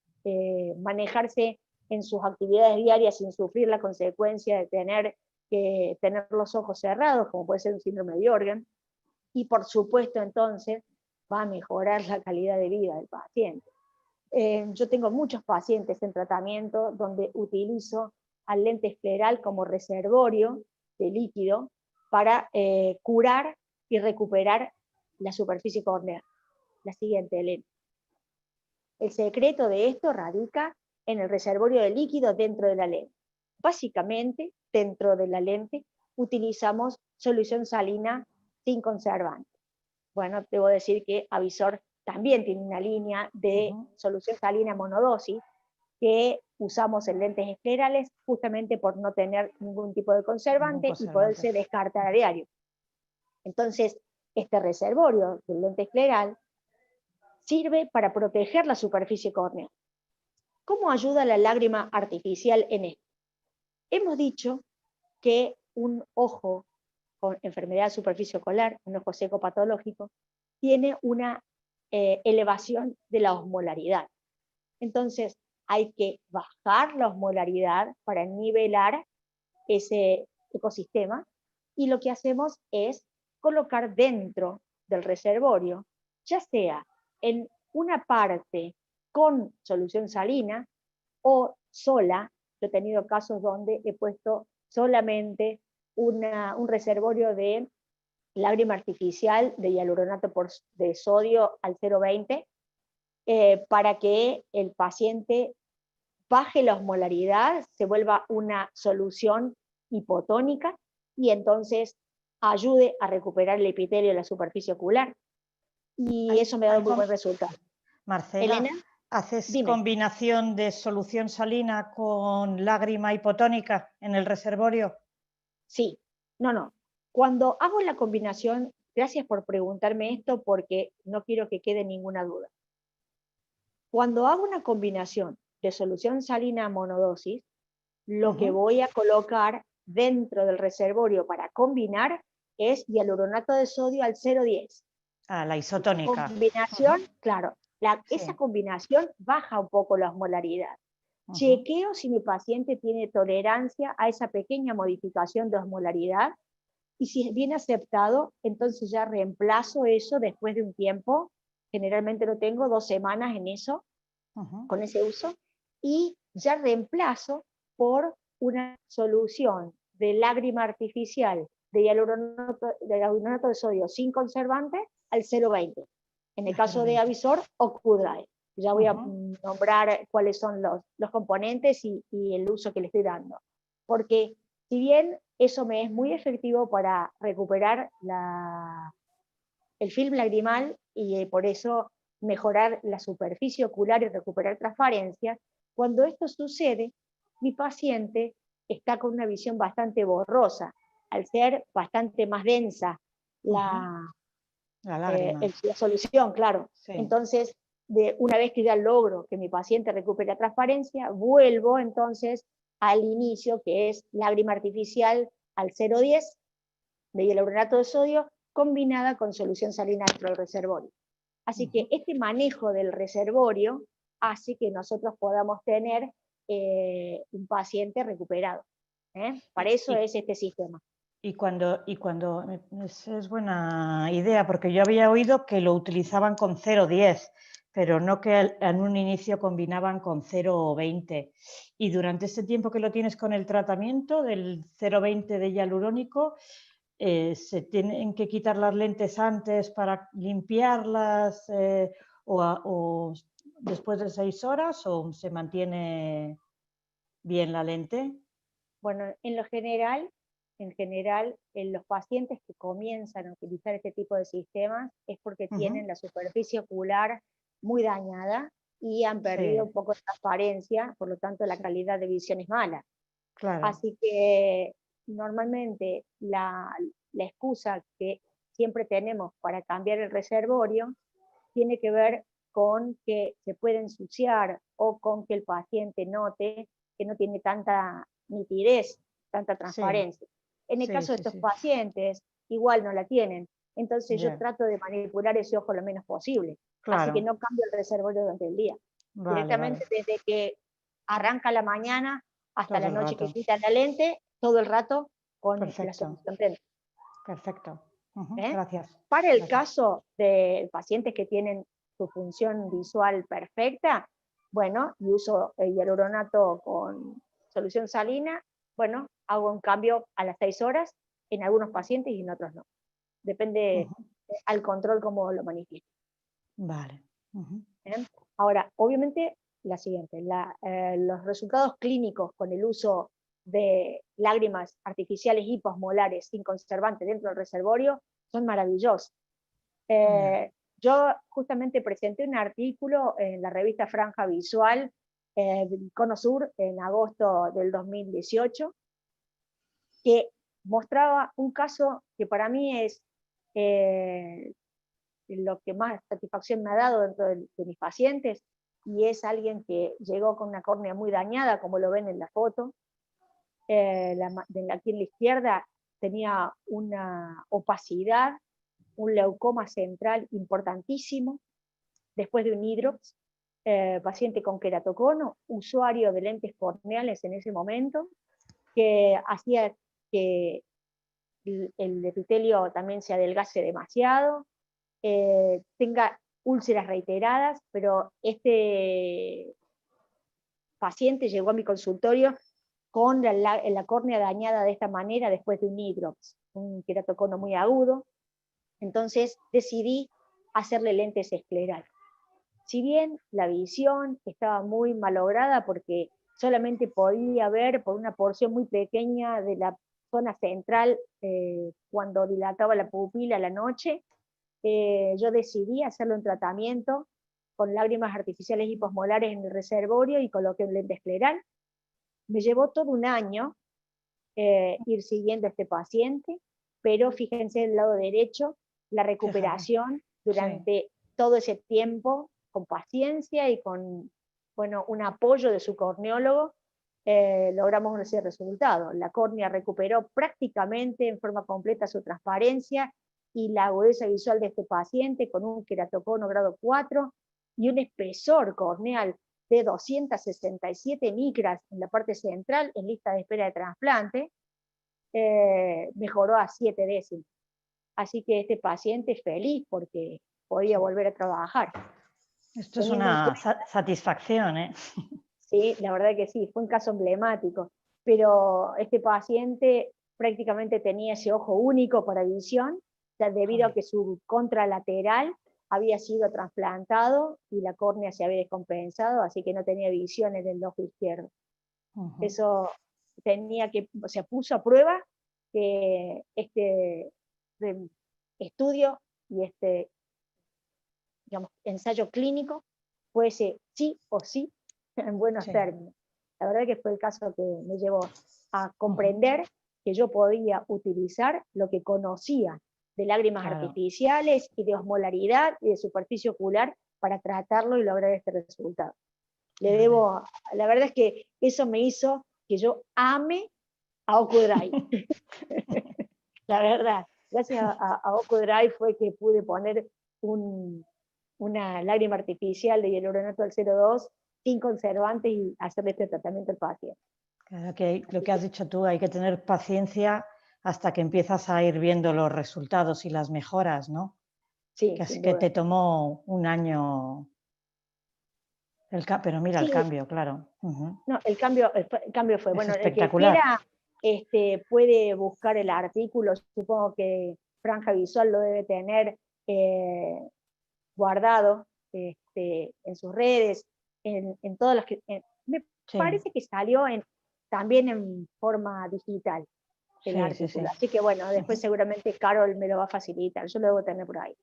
Speaker 2: manejarse en sus actividades diarias sin sufrir la consecuencia de tener que tener los ojos cerrados, como puede ser un síndrome de Jorgen, y por supuesto entonces va a mejorar la calidad de vida del paciente. Yo tengo muchos pacientes en tratamiento donde utilizo al lente escleral como reservorio de líquido para curar y recuperar la superficie córnea. La siguiente, Elena. El secreto de esto radica en el reservorio de líquido dentro de la lente. Básicamente, dentro de la lente utilizamos solución salina sin conservante. Bueno, debo decir que Avisor también tiene una línea de solución salina monodosis que usamos en lentes esclerales justamente por no tener ningún tipo de conservante y poderse descartar a diario. Entonces, este reservorio del lente escleral sirve para proteger la superficie córnea. ¿Cómo ayuda la lágrima artificial en esto? Hemos dicho que un ojo con enfermedad de superficie ocular, un ojo seco patológico, tiene una elevación de la osmolaridad. Entonces, hay que bajar la osmolaridad para nivelar ese ecosistema, y lo que hacemos es colocar dentro del reservorio, ya sea en una parte con solución salina o sola. Yo he tenido casos donde he puesto solamente un reservorio de lágrima artificial de hialuronato de sodio al 0,20 para que el paciente baje la osmolaridad, se vuelva una solución hipotónica y entonces ayude a recuperar el epitelio de la superficie ocular. Y eso me ha dado muy buen resultado.
Speaker 1: Marcela,
Speaker 2: Elena,
Speaker 1: ¿haces
Speaker 2: dime.
Speaker 1: combinación de solución salina con lágrima hipotónica en el reservorio?
Speaker 2: Sí, no. Cuando hago la combinación, gracias por preguntarme esto porque no quiero que quede ninguna duda. Cuando hago una combinación de solución salina monodosis, lo que voy a colocar dentro del reservorio para combinar es hialuronato de sodio al 0,10.
Speaker 1: Ah, la isotónica.
Speaker 2: Combinación, claro, esa combinación baja un poco la osmolaridad. Chequeo si mi paciente tiene tolerancia a esa pequeña modificación de osmolaridad y si es bien aceptado, entonces ya reemplazo eso después de un tiempo, generalmente lo tengo 2 semanas en eso, con ese uso, y ya reemplazo por una solución de lágrima artificial de hialuronato de sodio sin conservante al 0,20. En el caso de Avisor o Q-Dry. Ya voy a nombrar cuáles son los componentes y el uso que le estoy dando. Porque si bien eso me es muy efectivo para recuperar el film lagrimal y por eso mejorar la superficie ocular y recuperar transparencia, cuando esto sucede, mi paciente está con una visión bastante borrosa, al ser bastante más densa la solución, claro. Sí. Entonces, una vez que ya logro que mi paciente recupere la transparencia, vuelvo entonces al inicio, que es lágrima artificial al 0,10 de hialuronato de sodio, combinada con solución salina dentro del reservorio. Así que este manejo del reservorio hace que nosotros podamos tener un paciente recuperado. Para eso es este sistema.
Speaker 1: Y cuando es buena idea, porque yo había oído que lo utilizaban con 0,10, pero no que en un inicio combinaban con 0,20. Y durante ese tiempo que lo tienes con el tratamiento del 0,20 de hialurónico, ¿se tienen que quitar las lentes antes para limpiarlas o después de 6 horas o se mantiene bien la lente?
Speaker 2: Bueno, en general, en los pacientes que comienzan a utilizar este tipo de sistemas es porque tienen la superficie ocular muy dañada y han perdido un poco de transparencia, por lo tanto la calidad de visión es mala. Claro. Así que normalmente la excusa que siempre tenemos para cambiar el reservorio tiene que ver con que se puede ensuciar o con que el paciente note que no tiene tanta nitidez, tanta transparencia. En el caso de estos pacientes, igual no la tienen. Entonces yo trato de manipular ese ojo lo menos posible. Claro. Así que no cambio el reservorio durante el día. Directamente desde que arranca la mañana hasta la noche que quita la lente, todo el rato con la solución dentro.
Speaker 1: Perfecto. Gracias.
Speaker 2: Para el caso de pacientes que tienen su función visual perfecta, bueno, y uso el hialuronato con solución salina, bueno, hago un cambio a las 6 horas en algunos pacientes y en otros no. Depende al control cómo lo manifieste.
Speaker 1: Vale.
Speaker 2: Ahora, obviamente, la siguiente, los resultados clínicos con el uso de lágrimas artificiales hiposmolares sin conservante dentro del reservorio son maravillosos. Yo justamente presenté un artículo en la revista Franja Visual Cono Sur en agosto del 2018 que mostraba un caso que para mí es lo que más satisfacción me ha dado dentro de mis pacientes, y es alguien que llegó con una córnea muy dañada, como lo ven en la foto. Aquí en la izquierda tenía una opacidad, un leucoma central importantísimo, después de un hidrox, paciente con queratocono, usuario de lentes corneales en ese momento, que hacía que el epitelio también se adelgase demasiado, tenga úlceras reiteradas, pero este paciente llegó a mi consultorio con la córnea dañada de esta manera después de un hidrox, un queratocono muy agudo. Entonces decidí hacerle lentes esclerales. Si bien la visión estaba muy malograda porque solamente podía ver por una porción muy pequeña de la zona central cuando dilataba la pupila a la noche, yo decidí hacerle un tratamiento con lágrimas artificiales hiposmolares en el reservorio y coloqué un lente escleral. Me llevó todo un año ir siguiendo a este paciente, pero fíjense del lado derecho, la recuperación durante todo ese tiempo, con paciencia y con un apoyo de su corneólogo, logramos ese resultado. La córnea recuperó prácticamente en forma completa su transparencia y la agudeza visual de este paciente con un queratocono grado 4 y un espesor corneal de 267 micras en la parte central en lista de espera de trasplante, mejoró a 7 décimas. Así que este paciente es feliz porque podía volver a trabajar.
Speaker 1: Esto es una satisfacción, ¿eh?
Speaker 2: Sí, la verdad que sí, fue un caso emblemático, pero este paciente prácticamente tenía ese ojo único para visión, ya debido a que su contralateral había sido trasplantado y la córnea se había descompensado, así que no tenía visión en el ojo izquierdo. Eso tenía que, o sea, puso a prueba que este estudio y este, digamos, ensayo clínico fuese sí o sí en buenos términos. La verdad que fue el caso que me llevó a comprender que yo podía utilizar lo que conocía de lágrimas artificiales y de osmolaridad y de superficie ocular para tratarlo y lograr este resultado. Le debo, la verdad es que eso me hizo que yo ame a OcuDrive. La verdad, gracias a OcuDrive fue que pude poner una lágrima artificial de hialuronato al 0,2 sin conservantes y hacerle este tratamiento al paciente.
Speaker 1: Claro que lo que has dicho tú, hay que tener paciencia hasta que empiezas a ir viendo los resultados y las mejoras, ¿no?
Speaker 2: Sí,
Speaker 1: que te tomó un año, pero mira el cambio, claro.
Speaker 2: No, el cambio fue, bueno, el que
Speaker 1: espectacular.
Speaker 2: quiera puede buscar el artículo, supongo que Franja Visual lo debe tener guardado en sus redes, en todas las que... me parece que salió también en forma digital el artículo. Así que bueno, después seguramente Carol me lo va a facilitar, yo lo debo tener por ahí.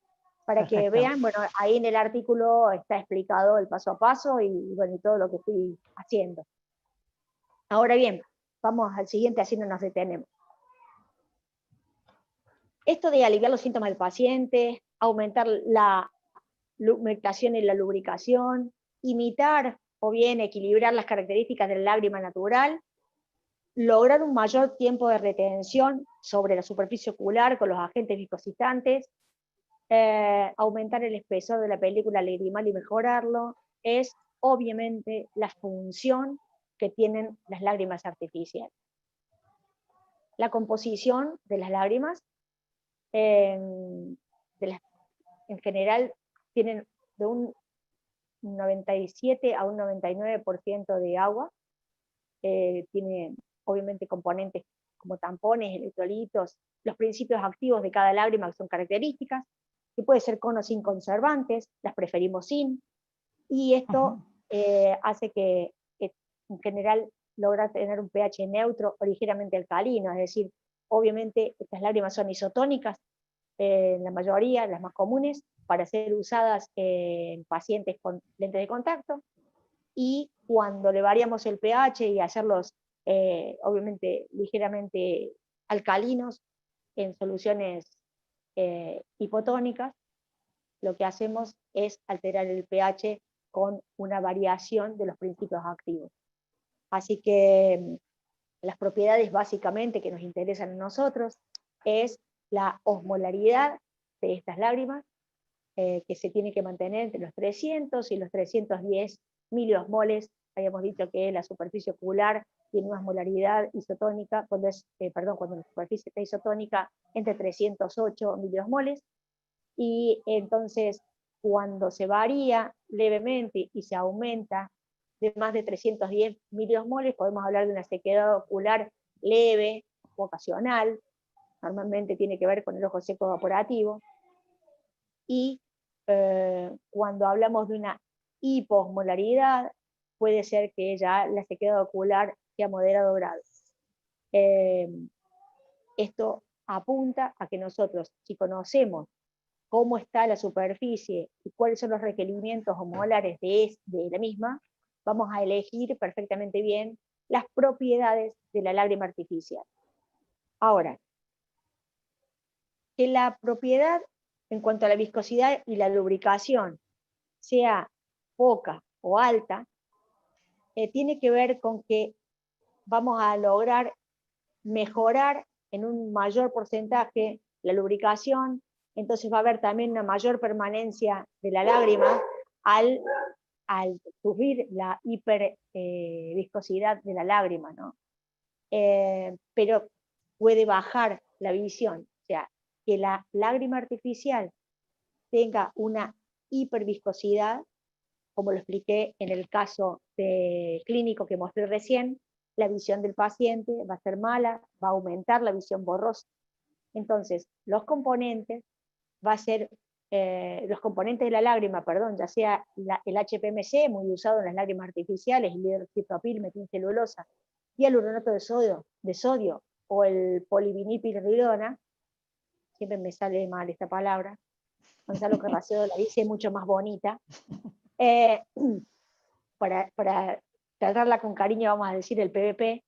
Speaker 2: Para que vean, bueno, ahí en el artículo está explicado el paso a paso y bueno, y todo lo que fui haciendo. Ahora bien, vamos al siguiente, así no nos detenemos. Esto de aliviar los síntomas del paciente, aumentar la humectación y la lubricación, imitar o bien equilibrar las características de la lágrima natural, lograr un mayor tiempo de retención sobre la superficie ocular con los agentes viscositantes, aumentar el espesor de la película lagrimal y mejorarlo, es obviamente la función que tienen las lágrimas artificiales. La composición de las lágrimas, en general, tienen de un 97 a un 99% de agua, tiene obviamente componentes como tampones, electrolitos, los principios activos de cada lágrima que son características, que puede ser con o sin conservantes, las preferimos sin, y esto hace que en general logra tener un pH neutro o ligeramente alcalino, es decir, obviamente estas lágrimas son isotónicas, la mayoría, las más comunes, para ser usadas en pacientes con lentes de contacto, y cuando le variamos el pH y hacerlos obviamente ligeramente alcalinos en soluciones hipotónicas, lo que hacemos es alterar el pH con una variación de los principios activos. Así que las propiedades básicamente que nos interesan a nosotros es la osmolaridad de estas lágrimas, que se tiene que mantener entre los 300 y los 310 miliosmoles. Habíamos dicho que la superficie ocular tiene una osmolaridad isotónica, cuando la superficie está isotónica, entre 308 miliosmoles, y entonces cuando se varía levemente y se aumenta de más de 310 miliosmoles, podemos hablar de una sequedad ocular leve, ocasional, normalmente tiene que ver con el ojo seco evaporativo, y cuando hablamos de una hiposmolaridad, puede ser que ya la sequedad ocular sea moderado grado. Esto apunta a que nosotros, si conocemos cómo está la superficie y cuáles son los requerimientos osmolares de la misma, vamos a elegir perfectamente bien las propiedades de la lágrima artificial. Ahora, que la propiedad en cuanto a la viscosidad y la lubricación sea poca o alta, tiene que ver con que vamos a lograr mejorar en un mayor porcentaje la lubricación, entonces va a haber también una mayor permanencia de la lágrima al subir la hiperviscosidad de la lágrima, ¿no? Pero puede bajar la visión. O sea, que la lágrima artificial tenga una hiperviscosidad, como lo expliqué en el caso clínico que mostré recién, la visión del paciente va a ser mala, va a aumentar la visión borrosa. Entonces, los componentes los componentes de la lágrima, perdón, ya sea el HPMC, muy usado en las lágrimas artificiales, el hidroxipropil, metilcelulosa, y el hialuronato de sodio o el polivinilpirridona, siempre me sale mal esta palabra, Gonzalo Carracedo la dice mucho más bonita, para tratarla con cariño vamos a decir el PVP,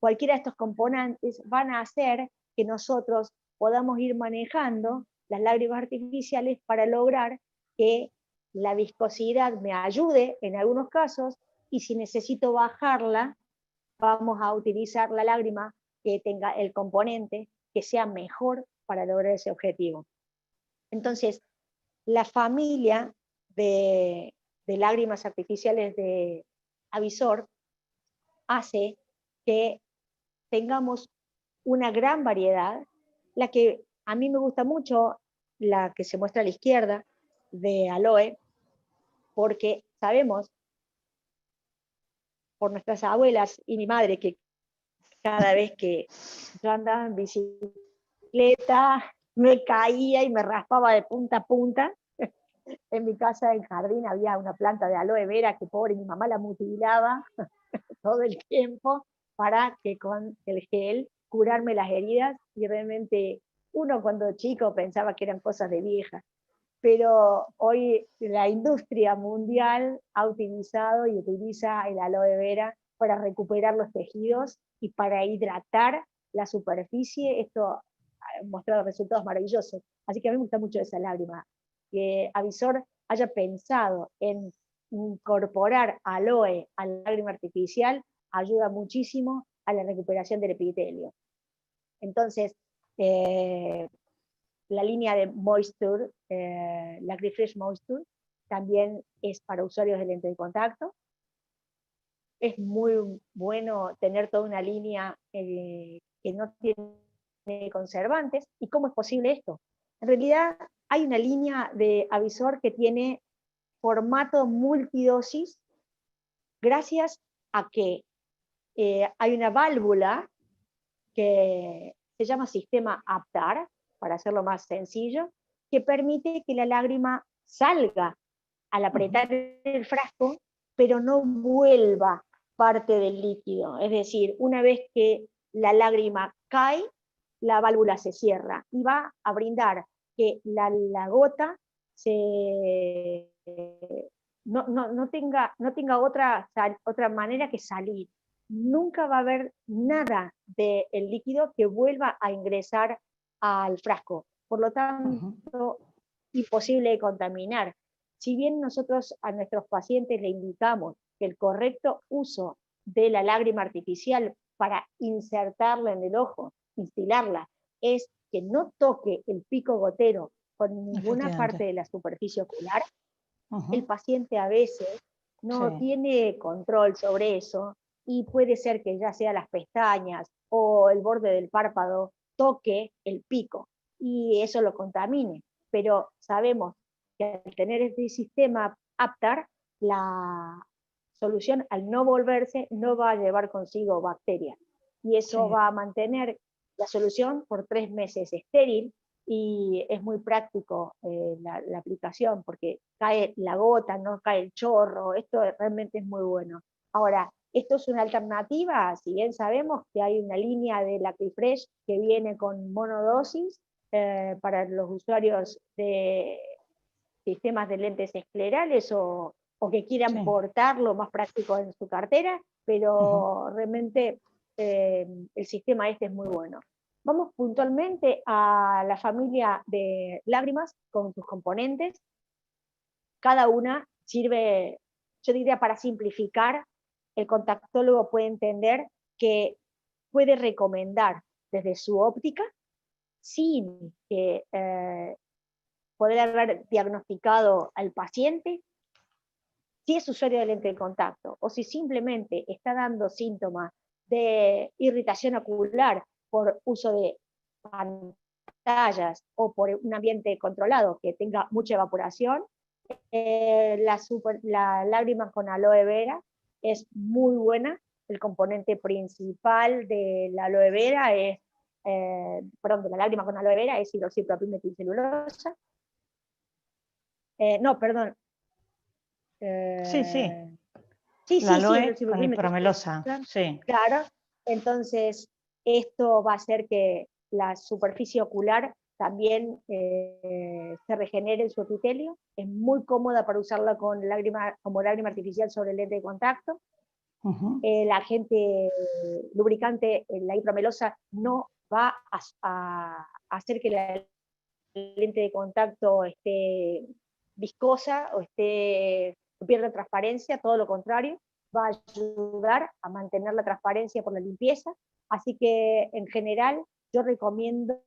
Speaker 2: cualquiera de estos componentes van a hacer que nosotros podamos ir manejando las lágrimas artificiales para lograr que la viscosidad me ayude en algunos casos, y si necesito bajarla, vamos a utilizar la lágrima que tenga el componente que sea mejor para lograr ese objetivo. Entonces, la familia de lágrimas artificiales de Avisor hace que tengamos una gran variedad. La que a mí me gusta mucho, la que se muestra a la izquierda, de Aloe, porque sabemos por nuestras abuelas y mi madre que cada vez que yo andaba en bicicleta me caía y me raspaba de punta a punta. En mi casa, en jardín, había una planta de aloe vera que pobre mi mamá la mutilaba todo el tiempo para que con el gel curarme las heridas, y realmente uno cuando chico pensaba que eran cosas de vieja, pero hoy la industria mundial ha utilizado y utiliza el aloe vera para recuperar los tejidos y para hidratar la superficie. Esto ha mostrado resultados maravillosos, así que a mí me gusta mucho esa lágrima. Que Avisor haya pensado en incorporar aloe a la lágrima artificial ayuda muchísimo a la recuperación del epitelio. Entonces, la línea de Moisture, LacriFresh Moisture, también es para usuarios de lente de contacto. Es muy bueno tener toda una línea que no tiene conservantes. ¿Y cómo es posible esto? En realidad hay una línea de Avisor que tiene formato multidosis gracias a que hay una válvula que se llama sistema Aptar, para hacerlo más sencillo, que permite que la lágrima salga al apretar el frasco, pero no vuelva parte del líquido. Es decir, una vez que la lágrima cae, la válvula se cierra y va a brindar que la gota no tenga otra manera que salir. Nunca va a haber nada del líquido que vuelva a ingresar al frasco. Por lo tanto, imposible de contaminar. Si bien nosotros a nuestros pacientes le indicamos que el correcto uso de la lágrima artificial para insertarla en el ojo, instilarla, es que no toque el pico gotero con ninguna parte de la superficie ocular, el paciente a veces no tiene control sobre eso, y puede ser que ya sea las pestañas o el borde del párpado toque el pico y eso lo contamine. Pero sabemos que al tener este sistema Aptar, la solución al no volverse no va a llevar consigo bacterias, y eso va a mantener la solución por 3 meses estéril, y es muy práctico la aplicación, porque cae la gota, no cae el chorro. Esto realmente es muy bueno. Ahora, esto es una alternativa, si bien sabemos que hay una línea de LacriFresh que viene con monodosis para los usuarios de sistemas de lentes esclerales o que quieran portarlo más práctico en su cartera, pero realmente el sistema este es muy bueno. Vamos puntualmente a la familia de lágrimas con sus componentes. Cada una sirve, yo diría, para simplificar. El contactólogo puede entender que puede recomendar desde su óptica, sin que poder haber diagnosticado al paciente, si es usuario de lente de contacto o si simplemente está dando síntomas de irritación ocular por uso de pantallas o por un ambiente controlado que tenga mucha evaporación, la lágrima con aloe vera es muy buena. El componente principal de la aloe vera es, de la lágrima con aloe vera es hidroxipropilmetilcelulosa. No, perdón.
Speaker 1: Sí, sí.
Speaker 2: Sí,
Speaker 1: La aloe
Speaker 2: sí,
Speaker 1: con ipramelosa, sí.
Speaker 2: Claro, entonces esto va a hacer que la superficie ocular también se regenere en su epitelio. Es muy cómoda para usarla como lágrima artificial sobre el lente de contacto. El agente lubricante, la ipramelosa, no va a hacer que la lente de contacto esté viscosa o pierda transparencia, todo lo contrario, va a ayudar a mantener la transparencia por la limpieza. Así que en general yo recomiendo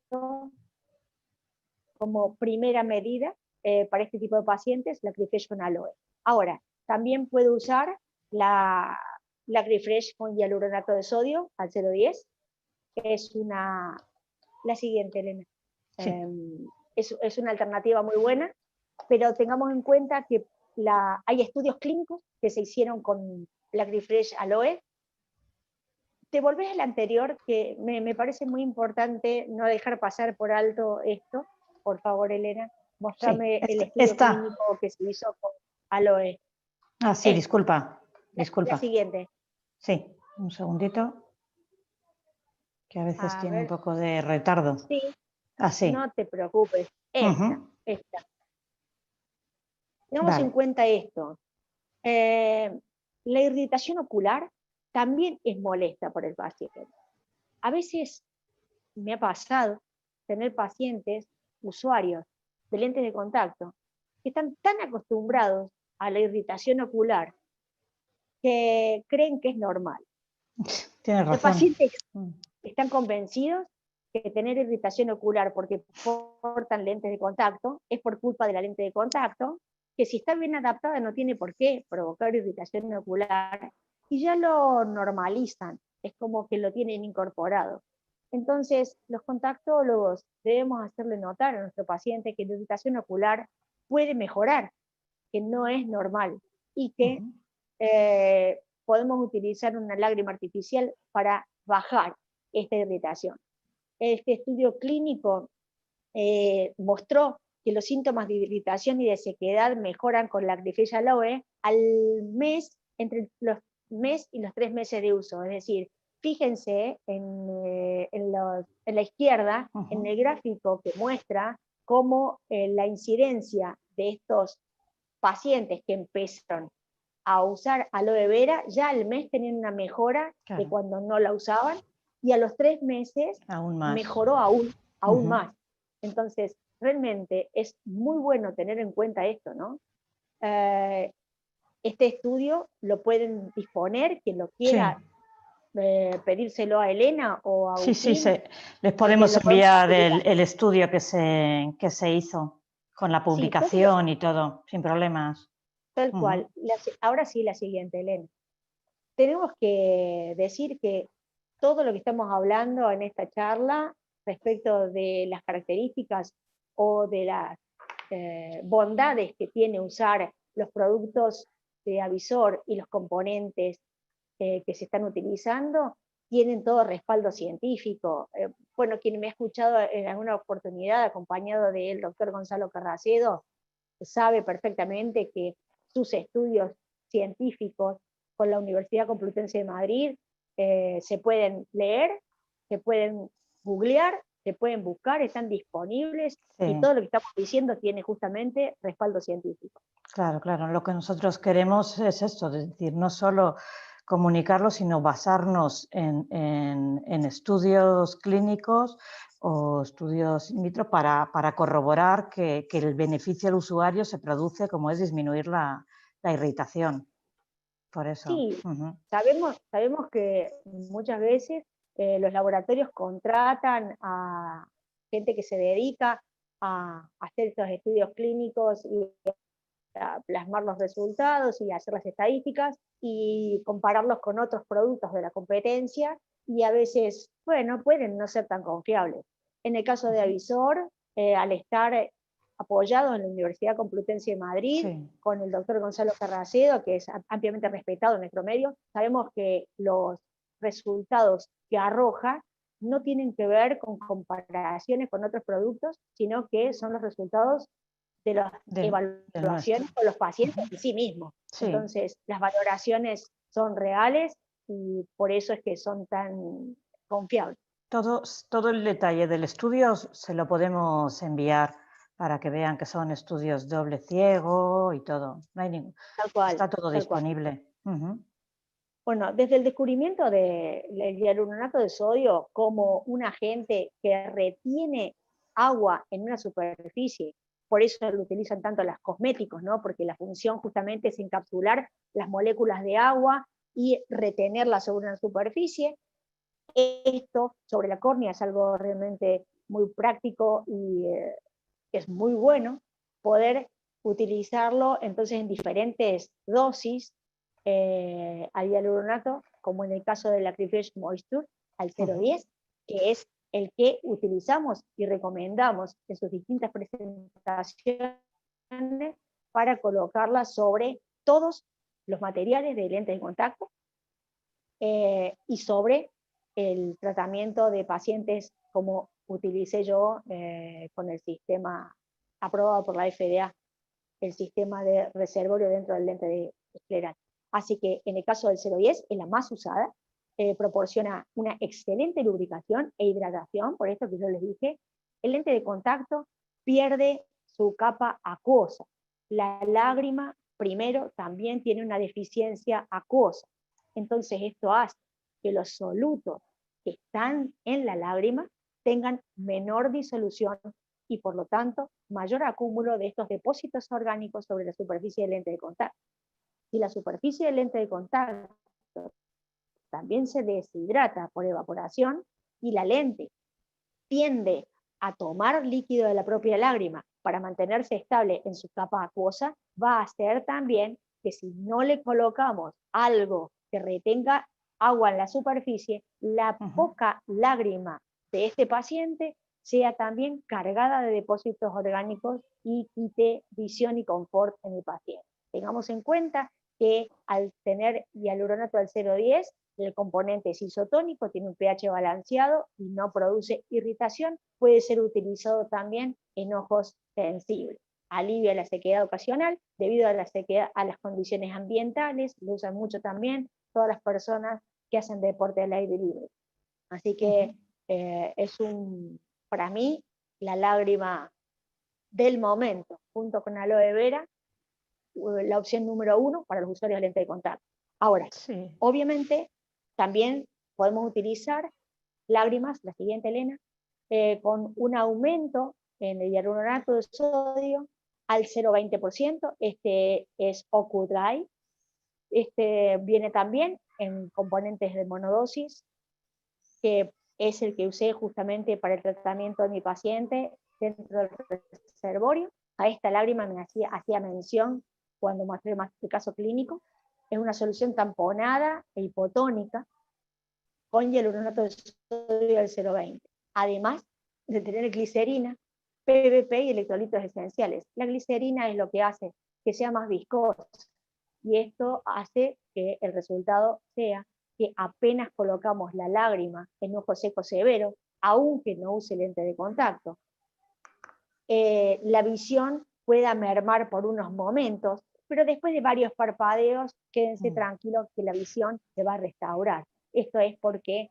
Speaker 2: como primera medida para este tipo de pacientes la Acryfresh con aloe. Ahora, también puedo usar la Acryfresh con hialuronato de sodio al 0,10, que es la siguiente, Elena. Sí. Es una alternativa muy buena, pero tengamos en cuenta que hay estudios clínicos que se hicieron con la Acryfresh aloe. Te volvés al anterior, que me parece muy importante no dejar pasar por alto esto. Por favor, Elena, mostrame el estudio clínico que se hizo con aloe.
Speaker 1: Ah, sí, disculpa.
Speaker 2: La siguiente.
Speaker 1: Sí, un segundito, que a veces tiene un poco de retardo.
Speaker 2: Sí,
Speaker 1: así.
Speaker 2: No te preocupes. Esta. Tengamos en cuenta esto. La irritación ocular también es molesta por el paciente. A veces me ha pasado tener pacientes, usuarios de lentes de contacto, que están tan acostumbrados a la irritación ocular que creen que es normal.
Speaker 1: Tienes razón.
Speaker 2: Los pacientes están convencidos que tener irritación ocular porque portan lentes de contacto es por culpa de la lente de contacto, que si está bien adaptada no tiene por qué provocar irritación ocular, y ya lo normalizan, es como que lo tienen incorporado. Entonces, los contactólogos debemos hacerle notar a nuestro paciente que la irritación ocular puede mejorar, que no es normal, y que podemos utilizar una lágrima artificial para bajar esta irritación. Este estudio clínico mostró que los síntomas de irritación y de sequedad mejoran con la Acryfresh aloe al mes, entre los mes y los 3 meses de uso. Es decir, fíjense en la izquierda, en el gráfico que muestra cómo la incidencia de estos pacientes que empezaron a usar aloe vera, ya al mes tenían una mejora de cuando no la usaban, y a los 3 meses mejoró aún más. Entonces, realmente es muy bueno tener en cuenta esto, ¿no? Este estudio lo pueden disponer, quien lo quiera, pedírselo a Elena o a Agustín.
Speaker 1: Sí, les podemos enviar el estudio que se hizo con la publicación y todo, sin problemas.
Speaker 2: Tal cual. Ahora sí, la siguiente, Elena. Tenemos que decir que todo lo que estamos hablando en esta charla respecto de las características o de las bondades que tiene usar los productos de Avisor y los componentes que se están utilizando, tienen todo respaldo científico. Bueno, quien me ha escuchado en alguna oportunidad acompañado del doctor Gonzalo Carracedo, sabe perfectamente que sus estudios científicos con la Universidad Complutense de Madrid se pueden leer, se pueden googlear, se pueden buscar, están disponibles, y todo lo que estamos diciendo tiene justamente respaldo científico.
Speaker 1: Claro, lo que nosotros queremos es esto, es decir, no solo comunicarlo, sino basarnos en estudios clínicos o estudios in vitro para corroborar que el beneficio al usuario se produce, como es disminuir la irritación. Por eso.
Speaker 2: Sí, sabemos que muchas veces los laboratorios contratan a gente que se dedica a hacer estos estudios clínicos y plasmar los resultados y hacer las estadísticas y compararlos con otros productos de la competencia, y a veces, bueno, pueden no ser tan confiables. En el caso de Avisor, al estar apoyado en la Universidad Complutense de Madrid, sí, con el doctor Gonzalo Carracedo, que es ampliamente respetado en nuestro medio, sabemos que los resultados que arroja no tienen que ver con comparaciones con otros productos, sino que son los resultados de las evaluaciones con los pacientes en sí mismos. Sí. Entonces, las valoraciones son reales y por eso es que son tan confiables.
Speaker 1: Todo el detalle del estudio se lo podemos enviar para que vean que son estudios doble ciego y todo. No hay ningún,
Speaker 2: tal cual,
Speaker 1: está todo disponible.
Speaker 2: Bueno, desde el descubrimiento del hialuronato de sodio como un agente que retiene agua en una superficie, por eso lo utilizan tanto los cosméticos, ¿no? Porque la función justamente es encapsular las moléculas de agua y retenerlas sobre una superficie. Esto sobre la córnea es algo realmente muy práctico y es muy bueno poder utilizarlo entonces en diferentes dosis al hialuronato, como en el caso del Acryfresh Moisture, al 010, que es el que utilizamos y recomendamos en sus distintas presentaciones para colocarla sobre todos los materiales de lentes de contacto y sobre el tratamiento de pacientes como utilicé yo con el sistema aprobado por la FDA, el sistema de reservorio dentro del lente de escleral. Así que en el caso del 010 es la más usada, proporciona una excelente lubricación e hidratación, por esto que yo les dije, el lente de contacto pierde su capa acuosa. La lágrima, primero, también tiene una deficiencia acuosa. Entonces esto hace que los solutos que están en la lágrima tengan menor disolución y por lo tanto mayor acúmulo de estos depósitos orgánicos sobre la superficie del lente de contacto. Si la superficie del lente de contacto también se deshidrata por evaporación y la lente tiende a tomar líquido de la propia lágrima para mantenerse estable en su capa acuosa, va a hacer también que si no le colocamos algo que retenga agua en la superficie, la poca lágrima de este paciente sea también cargada de depósitos orgánicos y quite visión y confort en el paciente. Tengamos en cuenta que al tener hialuronato al 0,10, el componente es isotónico, tiene un pH balanceado y no produce irritación, puede ser utilizado también en ojos sensibles. Alivia la sequedad ocasional debido a la sequedad, a las condiciones ambientales, lo usan mucho también todas las personas que hacen deporte al aire libre. Así que es para mí, la lágrima del momento, junto con aloe vera, la opción número 1 para los usuarios de lente de contacto. Ahora, sí, obviamente, también podemos utilizar lágrimas, la siguiente, Elena, con un aumento en el hialuronato de sodio al 0,20%. Este es OcuDry. Este viene también en componentes de monodosis, que es el que usé justamente para el tratamiento de mi paciente dentro del reservorio. A esta lágrima me hacía mención cuando mostré el caso clínico. Es una solución tamponada e hipotónica con hialuronato de sodio al 0,20. Además de tener glicerina, PVP y electrolitos esenciales. La glicerina es lo que hace que sea más viscosa y esto hace que el resultado sea que apenas colocamos la lágrima en ojo seco severo, aunque no use lente de contacto, la visión pueda mermar por unos momentos, pero después de varios parpadeos, quédense tranquilos que la visión se va a restaurar. Esto es porque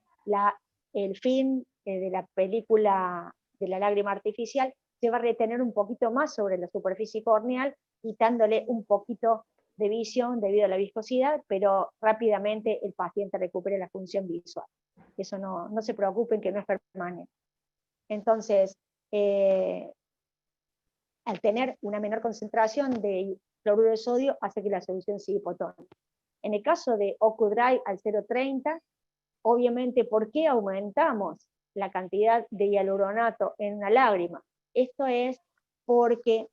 Speaker 2: el film de la película de la lágrima artificial se va a retener un poquito más sobre la superficie corneal, quitándole un poquito de visión debido a la viscosidad, pero rápidamente el paciente recupere la función visual. Eso no se preocupen, que no es permanente. Entonces, al tener una menor concentración de cloruro de sodio, hace que la solución sea hipotónica. En el caso de OcuDry al 0,30, obviamente, ¿por qué aumentamos la cantidad de hialuronato en una lágrima? Esto es porque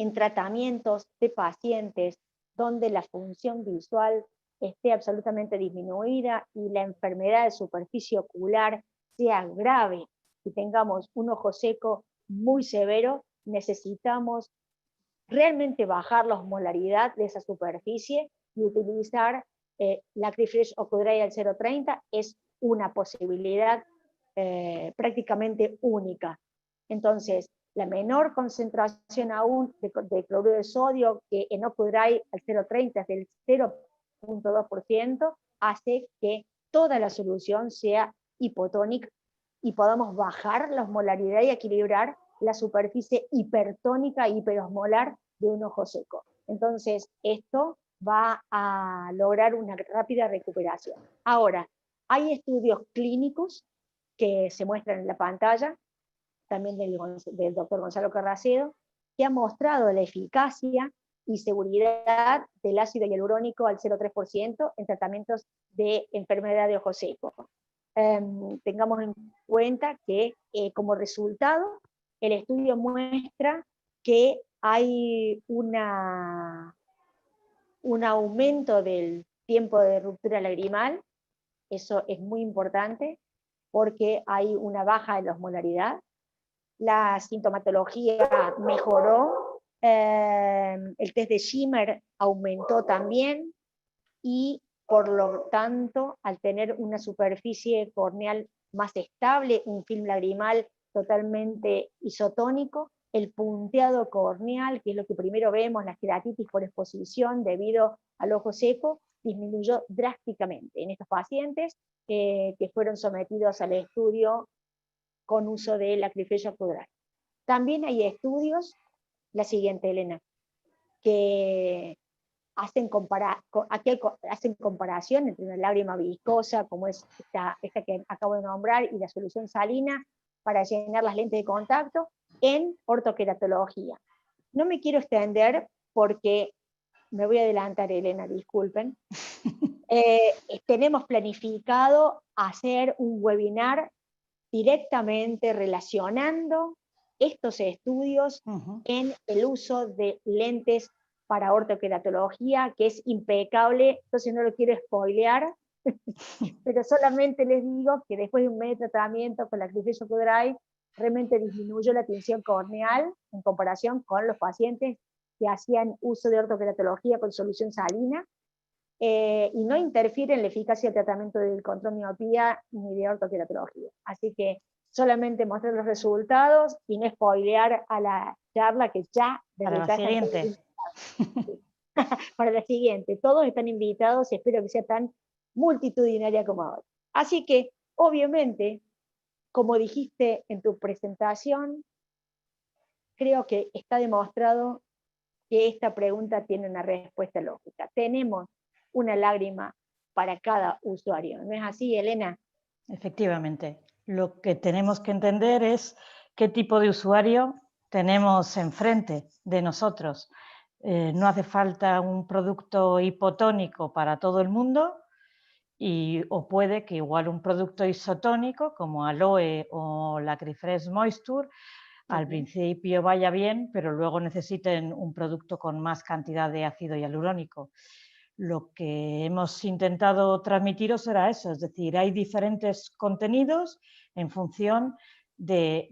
Speaker 2: en tratamientos de pacientes donde la función visual esté absolutamente disminuida y la enfermedad de superficie ocular sea grave y tengamos un ojo seco muy severo, necesitamos realmente bajar la osmolaridad de esa superficie y utilizar la Crifresh Ocudray al 0,30 es una posibilidad prácticamente única. Entonces, la menor concentración aún de cloruro de sodio, que en Ocudray al 0,30 es del 0,2%, hace que toda la solución sea hipotónica y podamos bajar la osmolaridad y equilibrar la superficie hipertónica e hiperosmolar de un ojo seco. Entonces, esto va a lograr una rápida recuperación. Ahora, hay estudios clínicos que se muestran en la pantalla, también del doctor Gonzalo Carracedo, que ha mostrado la eficacia y seguridad del ácido hialurónico al 0,3% en tratamientos de enfermedad de ojo seco. Tengamos en cuenta que como resultado, el estudio muestra que hay un aumento del tiempo de ruptura lagrimal, eso es muy importante, porque hay una baja de la osmolaridad, la sintomatología mejoró, el test de Schimmer aumentó también, y por lo tanto, al tener una superficie corneal más estable, un film lagrimal totalmente isotónico, el punteado corneal, que es lo que primero vemos, la queratitis por exposición debido al ojo seco, disminuyó drásticamente en estos pacientes que fueron sometidos al estudio con uso de la Crifresh Ocudray. También hay estudios, la siguiente, Elena, que hacen comparación entre una lágrima viscosa, como es esta que acabo de nombrar, y la solución salina para llenar las lentes de contacto en ortoqueratología. No me quiero extender porque me voy a adelantar, Elena, disculpen. Tenemos planificado hacer un webinar directamente relacionando estos estudios en el uso de lentes para ortoqueratología, que es impecable, entonces no lo quiero spoilear, pero solamente les digo que después de un mes de tratamiento con la Crifresh Ocudray, realmente disminuyó la tensión corneal en comparación con los pacientes que hacían uso de ortoqueratología con solución salina, y no interfiere en la eficacia del tratamiento del control de miopía ni de ortoqueratología. Así que solamente mostrar los resultados y no spoilear a la charla que ya...
Speaker 1: Para la siguiente.
Speaker 2: Para la siguiente. Todos están invitados y espero que sea tan multitudinaria como ahora. Así que, obviamente, como dijiste en tu presentación, creo que está demostrado que esta pregunta tiene una respuesta lógica. Tenemos una lágrima para cada usuario. ¿No es así, Elena?
Speaker 1: Efectivamente. Lo que tenemos que entender es qué tipo de usuario tenemos enfrente de nosotros. No hace falta un producto hipotónico para todo el mundo, o puede que igual un producto isotónico como Aloe o la Crifresh Moisture al principio vaya bien, pero luego necesiten un producto con más cantidad de ácido hialurónico. Lo que hemos intentado transmitiros era eso, es decir, hay diferentes contenidos en función de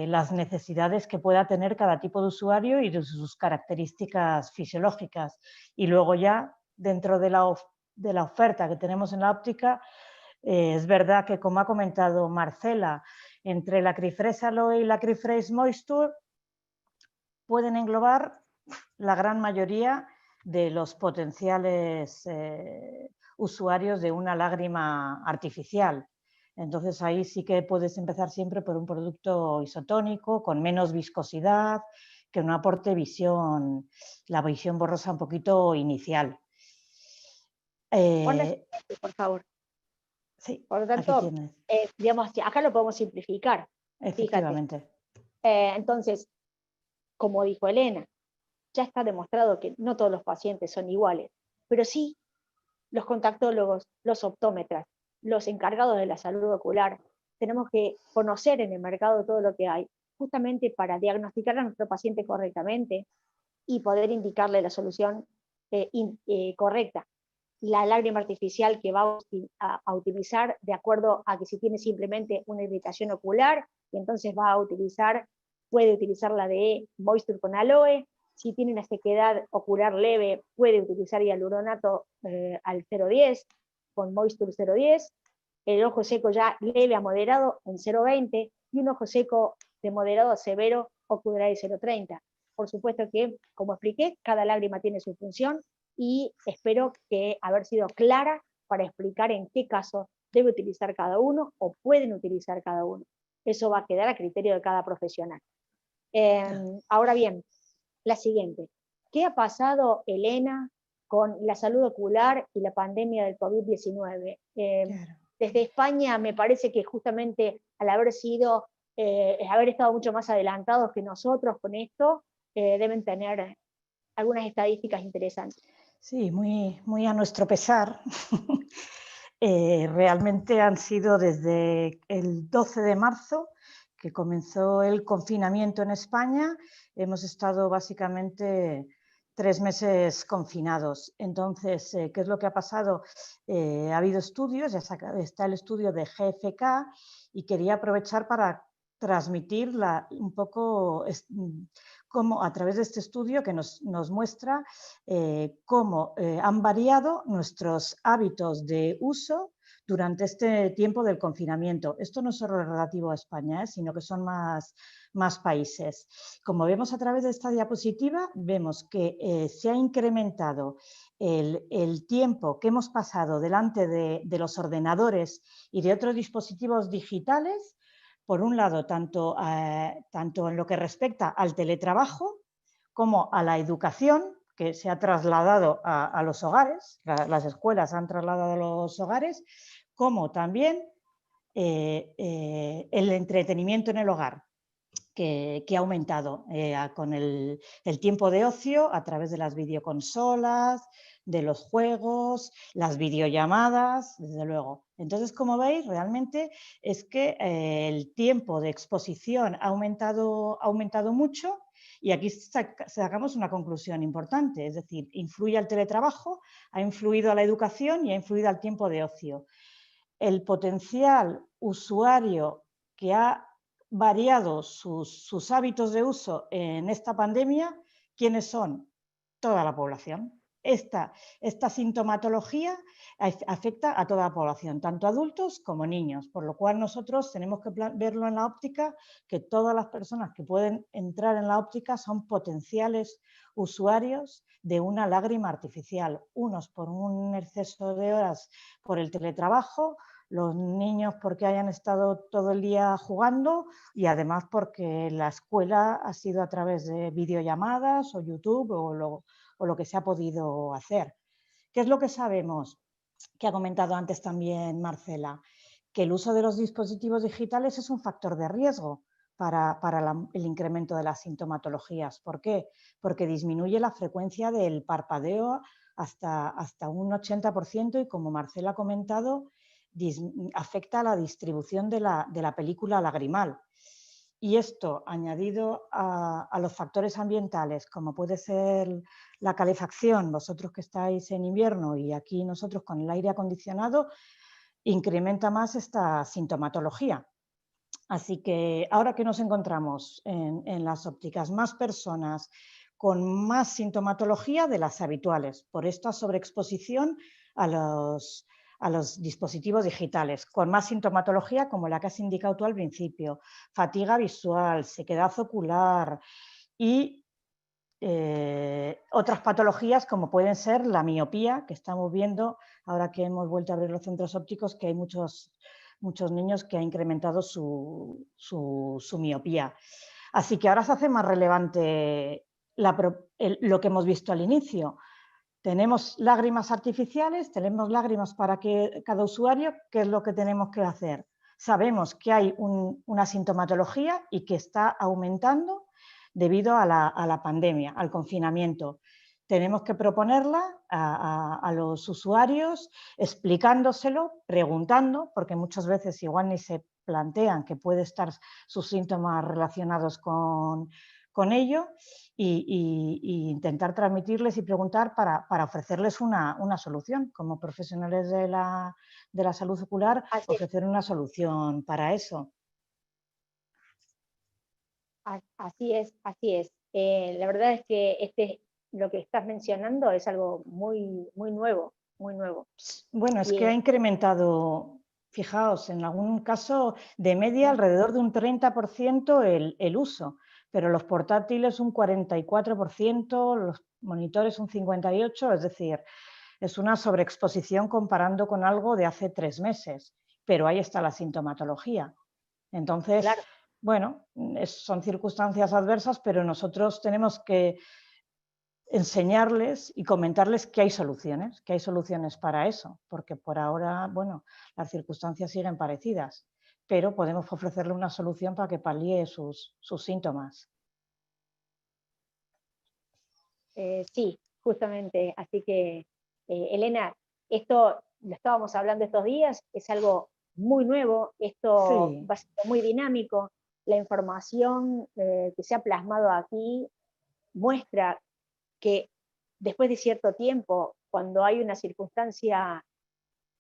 Speaker 1: las necesidades que pueda tener cada tipo de usuario y de sus características fisiológicas. Y luego ya, dentro de la oferta que tenemos en la óptica, es verdad que, como ha comentado Marcela, entre la Crifresh Aloe y la Crifresh Moisture pueden englobar la gran mayoría de los potenciales usuarios de una lágrima artificial. Entonces ahí sí que puedes empezar siempre por un producto isotónico, con menos viscosidad, que no aporte la visión borrosa un poquito inicial.
Speaker 2: Por favor.
Speaker 1: Sí,
Speaker 2: por lo tanto, digamos, acá lo podemos simplificar.
Speaker 1: Efectivamente.
Speaker 2: Entonces, como dijo Elena, ya está demostrado que no todos los pacientes son iguales, pero sí los contactólogos, los optómetras, los encargados de la salud ocular, tenemos que conocer en el mercado todo lo que hay, justamente para diagnosticar a nuestro paciente correctamente, y poder indicarle la solución correcta. La lágrima artificial que va a utilizar de acuerdo a que si tiene simplemente una irritación ocular, y entonces puede utilizar la de Moisture con aloe. Si tiene una sequedad ocular leve, puede utilizar hialuronato al 0,10 con Moisture 0,10. El ojo seco ya leve a moderado en 0,20 y un ojo seco de moderado a severo Ocular 0,30. Por supuesto que, como expliqué, cada lágrima tiene su función y espero que haber sido clara para explicar en qué caso debe utilizar cada uno o pueden utilizar cada uno. Eso va a quedar a criterio de cada profesional. Ahora bien, la siguiente. ¿Qué ha pasado, Elena, con la salud ocular y la pandemia del COVID-19? Desde España me parece que justamente al haber estado mucho más adelantados que nosotros con esto, deben tener algunas estadísticas interesantes.
Speaker 1: Sí, muy a nuestro pesar. Realmente han sido desde el 12 de marzo que comenzó el confinamiento en España. Hemos estado básicamente 3 meses confinados. Entonces, ¿qué es lo que ha pasado? Ha habido estudios, ya está el estudio de GfK y quería aprovechar para transmitir un poco cómo a través de este estudio que nos muestra cómo han variado nuestros hábitos de uso durante este tiempo del confinamiento. Esto no es solo relativo a España, sino que son más países. Como vemos a través de esta diapositiva, vemos que se ha incrementado el tiempo que hemos pasado delante de los ordenadores y de otros dispositivos digitales. Por un lado, tanto en lo que respecta al teletrabajo como a la educación, que se ha trasladado a los hogares, las escuelas han trasladado a los hogares, como también el entretenimiento en el hogar, que ha aumentado con el tiempo de ocio a través de las videoconsolas, de los juegos, las videollamadas, desde luego. Entonces, como veis, realmente es que el tiempo de exposición ha aumentado mucho y aquí sacamos una conclusión importante, es decir, influye al teletrabajo, ha influido a la educación y ha influido al tiempo de ocio. El potencial usuario que ha variado sus hábitos de uso en esta pandemia, ¿quiénes son? Toda la población. Esta sintomatología afecta a toda la población, tanto adultos como niños, por lo cual nosotros tenemos que verlo en la óptica, que todas las personas que pueden entrar en la óptica son potenciales usuarios de una lágrima artificial, unos por un exceso de horas por el teletrabajo, los niños porque hayan estado todo el día jugando y además porque la escuela ha sido a través de videollamadas o YouTube o lo que se ha podido hacer. ¿Qué es lo que sabemos? Que ha comentado antes también Marcela, que el uso de los dispositivos digitales es un factor de riesgo para el incremento de las sintomatologías. ¿Por qué? Porque disminuye la frecuencia del parpadeo hasta un 80% y, como Marcela ha comentado, afecta a la distribución de la película lagrimal. Y esto, añadido a los factores ambientales, como puede ser la calefacción, vosotros que estáis en invierno y aquí nosotros con el aire acondicionado, incrementa más esta sintomatología. Así que ahora que nos encontramos en las ópticas, más personas con más sintomatología de las habituales, por esta sobreexposición a los dispositivos digitales, con más sintomatología como la que has indicado tú al principio, fatiga visual, sequedad ocular y otras patologías como pueden ser la miopía, que estamos viendo ahora que hemos vuelto a abrir los centros ópticos, que hay muchos niños que ha incrementado su miopía. Así que ahora se hace más relevante lo que hemos visto al inicio. Tenemos lágrimas artificiales, tenemos lágrimas para cada usuario. ¿Qué es lo que tenemos que hacer? Sabemos que hay una sintomatología y que está aumentando debido a la pandemia, al confinamiento. Tenemos que proponerla a los usuarios, explicándoselo, preguntando, porque muchas veces igual ni se plantean que puede estar sus síntomas relacionados con con ello y intentar transmitirles y preguntar para ofrecerles una solución. Como profesionales de la salud ocular, ofrecer una solución para eso.
Speaker 2: Así es, así es. La verdad es que lo que estás mencionando es algo muy, muy nuevo, muy nuevo.
Speaker 1: Bueno, es que ha incrementado, fijaos, en algún caso de media alrededor de un 30% el uso, pero los portátiles un 44%, los monitores un 58%, es decir, es una sobreexposición comparando con algo de hace 3 meses, pero ahí está la sintomatología. Entonces,
Speaker 2: claro.
Speaker 1: Bueno, son circunstancias adversas, pero nosotros tenemos que enseñarles y comentarles que hay soluciones para eso, porque por ahora, bueno, las circunstancias siguen parecidas, pero podemos ofrecerle una solución para que palíe sus síntomas.
Speaker 2: Sí, justamente. Así que, Elena, esto lo estábamos hablando estos días, es algo muy nuevo, esto
Speaker 1: Sí.
Speaker 2: va a ser muy dinámico. La información que se ha plasmado aquí muestra que después de cierto tiempo, cuando hay una circunstancia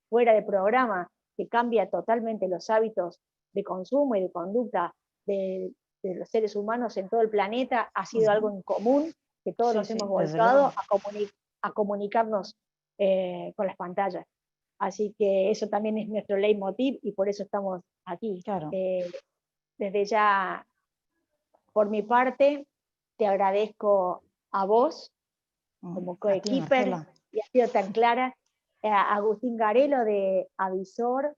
Speaker 2: fuera de programa que cambia totalmente los hábitos de consumo y de conducta de los seres humanos en todo el planeta, ha sido algo en común que todos nos hemos volcado a comunicarnos con las pantallas. Así que eso también es nuestro leitmotiv y por eso estamos aquí.
Speaker 1: Claro.
Speaker 2: Desde ya, por mi parte, te agradezco a vos como coequiper y has sido tan clara, a Agustín Garelo de Avisor,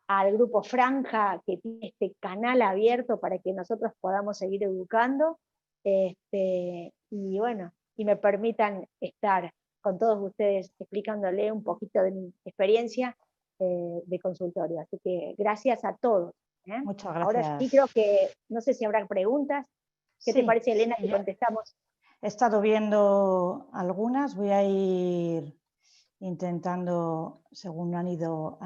Speaker 2: al grupo Franja que tiene este canal abierto para que nosotros podamos seguir educando, y bueno, y me permitan estar con todos ustedes explicándole un poquito de mi experiencia de consultorio. Así que gracias a todos.
Speaker 1: Muchas gracias.
Speaker 2: Ahora sí creo que, no sé si habrá preguntas. ¿Qué te parece, Elena, que contestamos?
Speaker 1: He estado viendo algunas, voy a ir intentando, según han ido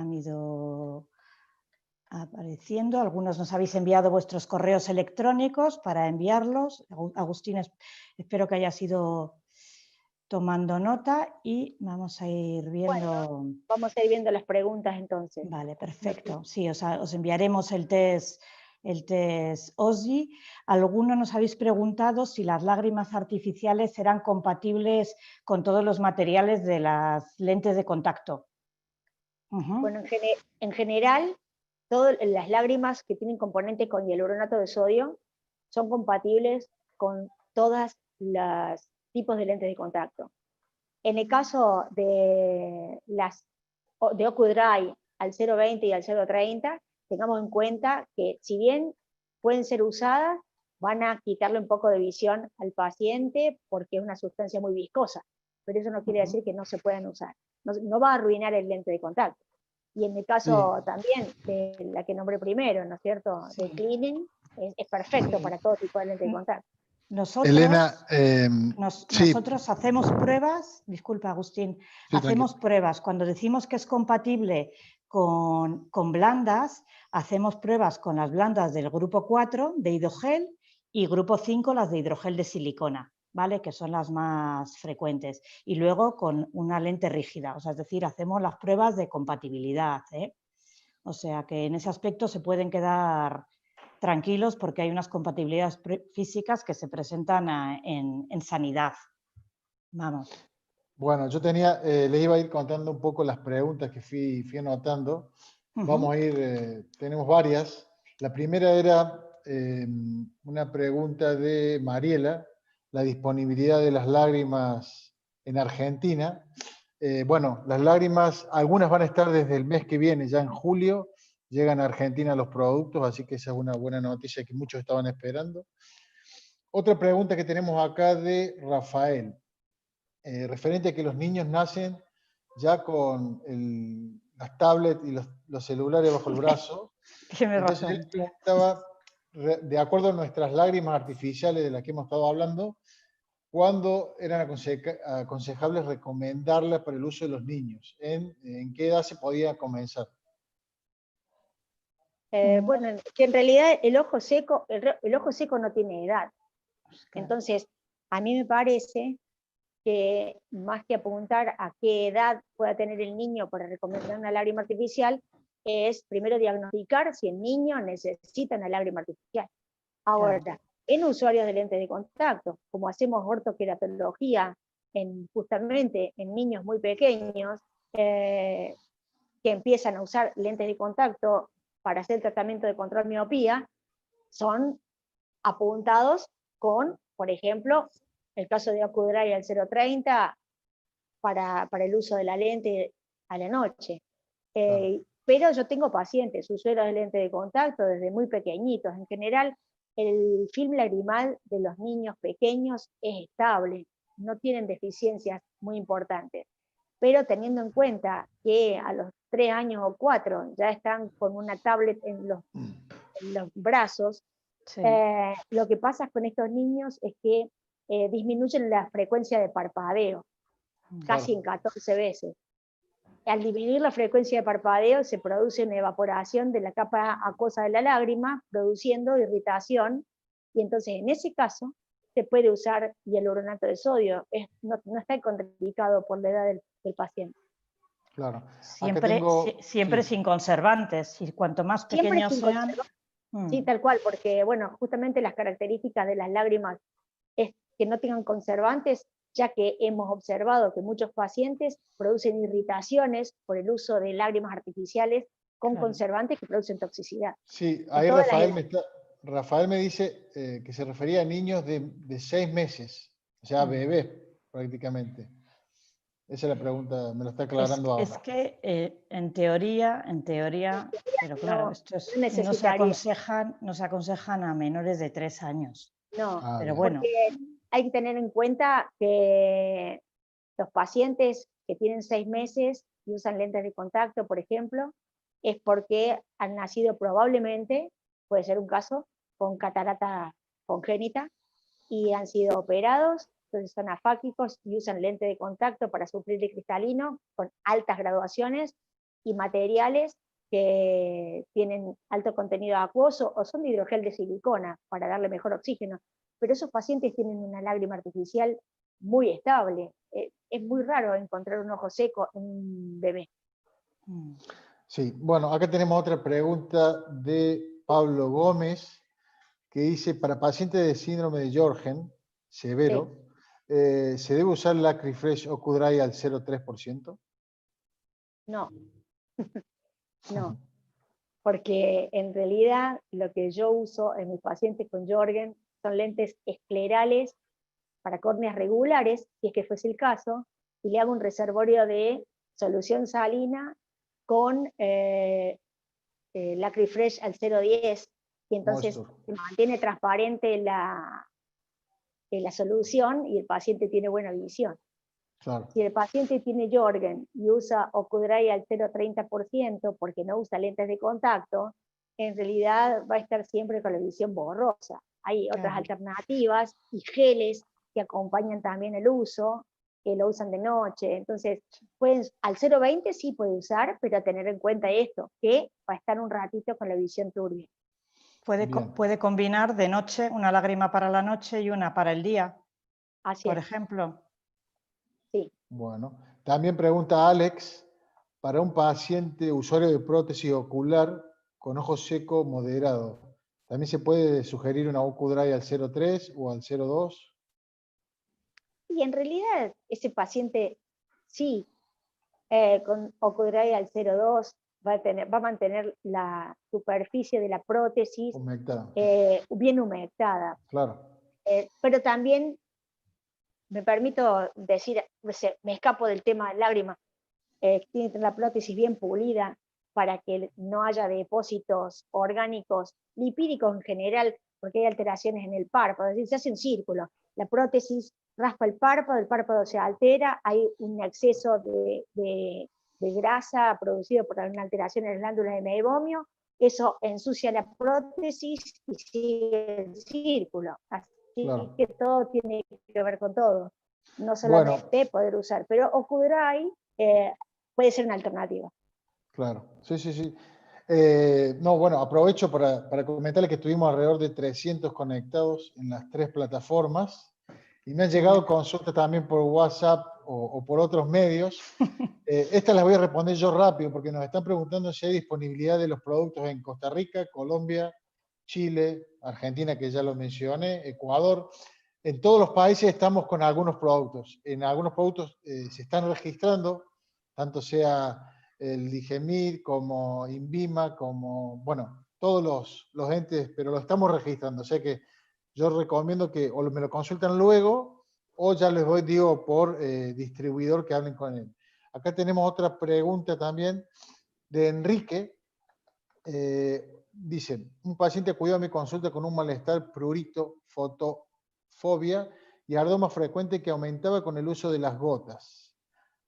Speaker 1: apareciendo. Algunos nos habéis enviado vuestros correos electrónicos para enviarlos. Agustín, espero que hayas ido tomando nota y vamos a ir viendo.
Speaker 2: Bueno, vamos a ir viendo las preguntas entonces.
Speaker 1: Vale, perfecto. Sí, os enviaremos el test OSI. Algunos nos habéis preguntado si las lágrimas artificiales eran compatibles con todos los materiales de las lentes de contacto.
Speaker 2: Bueno, en general, todas las lágrimas que tienen componente con hialuronato de sodio son compatibles con todos los tipos de lentes de contacto. En el caso de OcuDry al 0.20 y al 0.30, tengamos en cuenta que si bien pueden ser usadas, van a quitarle un poco de visión al paciente porque es una sustancia muy viscosa, pero eso no quiere decir que no se puedan usar. No va a arruinar el lente de contacto. Y en el caso también de la que nombré primero, ¿no es cierto?, de cleaning, es perfecto para todo tipo de lente de contacto.
Speaker 1: Nosotros,
Speaker 3: Elena,
Speaker 1: nosotros hacemos pruebas, disculpa Agustín, hacemos pruebas. Cuando decimos que es compatible con blandas, hacemos pruebas con las blandas del grupo 4 de hidrogel y grupo 5 las de hidrogel de silicona, ¿vale? Que son las más frecuentes. Y luego con una lente rígida, o sea, es decir, hacemos las pruebas de compatibilidad, ¿eh? O sea que en ese aspecto se pueden quedar tranquilos porque hay unas compatibilidades físicas que se presentan en sanidad. Vamos.
Speaker 3: Bueno, yo les iba a ir contando un poco las preguntas que fui anotando. Vamos a ir, tenemos varias. La primera era una pregunta de Mariela, la disponibilidad de las lágrimas en Argentina. Bueno, las lágrimas, algunas van a estar desde el mes que viene, ya en julio, llegan a Argentina los productos, así que esa es una buena noticia que muchos estaban esperando. Otra pregunta que tenemos acá de Rafael, referente a que los niños nacen ya con las tablets y los celulares bajo el brazo. Entonces él preguntaba, de acuerdo a nuestras lágrimas artificiales de las que hemos estado hablando, ¿cuándo eran aconsejables recomendarlas para el uso de los niños? ¿En qué edad se podía comenzar?
Speaker 2: Bueno, que en realidad el ojo seco no tiene edad.
Speaker 1: Claro.
Speaker 2: Entonces, a mí me parece que más que apuntar a qué edad pueda tener el niño para recomendar una lágrima artificial, es primero diagnosticar si el niño necesita una lágrima artificial. Ahora,
Speaker 1: Claro.
Speaker 2: en usuarios de lentes de contacto, como hacemos ortoqueratología justamente en niños muy pequeños, que empiezan a usar lentes de contacto para hacer tratamiento de control miopía, son apuntados con, por ejemplo, el caso de Okudrai al 0.30 para el uso de la lente a la noche.
Speaker 3: Claro.
Speaker 2: Pero yo tengo pacientes, usuarios de lente de contacto desde muy pequeñitos. En general, el film lagrimal de los niños pequeños es estable, no tienen deficiencias muy importantes. Pero teniendo en cuenta que a los 3 años o 4 ya están con una tablet en los brazos,
Speaker 1: Sí.
Speaker 2: lo que pasa con estos niños es que disminuyen la frecuencia de parpadeo, casi en 14 veces. Al disminuir la frecuencia de parpadeo se produce una evaporación de la capa acuosa de la lágrima, produciendo irritación, y entonces en ese caso se puede usar hialuronato de sodio, no está contraindicado por la edad del paciente.
Speaker 3: Claro.
Speaker 1: Siempre, siempre
Speaker 3: sí.
Speaker 1: sin conservantes, y cuanto más
Speaker 2: Siempre
Speaker 1: pequeños
Speaker 2: sin
Speaker 1: sean...
Speaker 2: Sí, tal cual, porque bueno, justamente las características de las lágrimas es que no tengan conservantes, ya que hemos observado que muchos pacientes producen irritaciones por el uso de lágrimas artificiales con
Speaker 1: Claro.
Speaker 2: conservantes que producen toxicidad.
Speaker 3: Sí, ahí Rafael me dice que se refería a niños de 6 meses, o sea, bebés prácticamente. Esa es la pregunta, me lo está aclarando ahora.
Speaker 1: Es que en teoría, pero claro,
Speaker 2: No,
Speaker 1: esto es,
Speaker 2: no necesitaría.
Speaker 1: no se aconsejan a menores de 3 años.
Speaker 2: No,
Speaker 1: Pero
Speaker 3: Bien.
Speaker 1: bueno.
Speaker 2: porque hay que tener en cuenta que los pacientes que tienen 6 meses y usan lentes de contacto, por ejemplo, es porque han nacido probablemente, puede ser un caso, con catarata congénita y han sido operados, entonces son afáquicos y usan lente de contacto para suplir de cristalino con altas graduaciones y materiales que tienen alto contenido acuoso o son de hidrogel de silicona para darle mejor oxígeno. Pero esos pacientes tienen una lágrima artificial muy estable. Es muy raro encontrar un ojo seco en un bebé.
Speaker 3: Sí, bueno, acá tenemos otra pregunta de Pablo Gómez, que dice, para pacientes de síndrome de Sjögren severo, ¿se debe usar la Acrifresh Okudrai al 0,3%?
Speaker 2: No, no, porque en realidad lo que yo uso en mis pacientes con Sjögren son lentes esclerales para córneas regulares, si es que fuese el caso, y le hago un reservorio de solución salina con Lacrifresh al 0,10, y entonces se mantiene transparente la solución y el paciente tiene buena visión.
Speaker 3: Claro.
Speaker 2: Si el paciente tiene Sjögren y usa Okudrai al 0,30% porque no usa lentes de contacto, en realidad va a estar siempre con la visión borrosa. Hay otras alternativas y geles que acompañan también el uso, que lo usan de noche. Entonces, al 0,20 sí puede usar, pero tener en cuenta esto, que va a estar un ratito con la visión turbia.
Speaker 1: Puede combinar de noche una lágrima para la noche y una para el día, por ejemplo.
Speaker 2: Sí.
Speaker 3: Bueno, también pregunta Alex, para un paciente usuario de prótesis ocular con ojo seco moderado, ¿también se puede sugerir una Okudrai al 0,3 o al 0,2?
Speaker 2: Y en realidad ese paciente sí, con Okudrai al 0,2 va a mantener la superficie de la prótesis bien humectada.
Speaker 3: Claro.
Speaker 2: Pero también me permito decir, me escapo del tema de lágrimas, tiene que tener la prótesis bien pulida para que no haya depósitos orgánicos, lipídicos en general, porque hay alteraciones en el párpado, es decir, se hace un círculo. La prótesis raspa el párpado se altera, hay un exceso de grasa producido por una alteración en las glándulas de meibomio, eso ensucia la prótesis y sigue el círculo. Así que todo tiene que ver con todo. No solamente poder usar, pero Okudrai puede ser una alternativa.
Speaker 3: Claro, sí. No, bueno, aprovecho para comentarles que estuvimos alrededor de 300 conectados en las 3 plataformas y me han llegado consultas también por WhatsApp o por otros medios. Estas las voy a responder yo rápido porque nos están preguntando si hay disponibilidad de los productos en Costa Rica, Colombia, Chile, Argentina, que ya lo mencioné, Ecuador. En todos los países estamos con algunos productos. En algunos productos se están registrando, tanto sea el Digemid como Inbima, como, bueno, todos los entes, pero lo estamos registrando. O sea que yo recomiendo que o me lo consultan luego o ya les digo por distribuidor que hablen con él. Acá tenemos otra pregunta también de Enrique. Dice, un paciente acudió a mi consulta con un malestar prurito, fotofobia y ardor más frecuente que aumentaba con el uso de las gotas.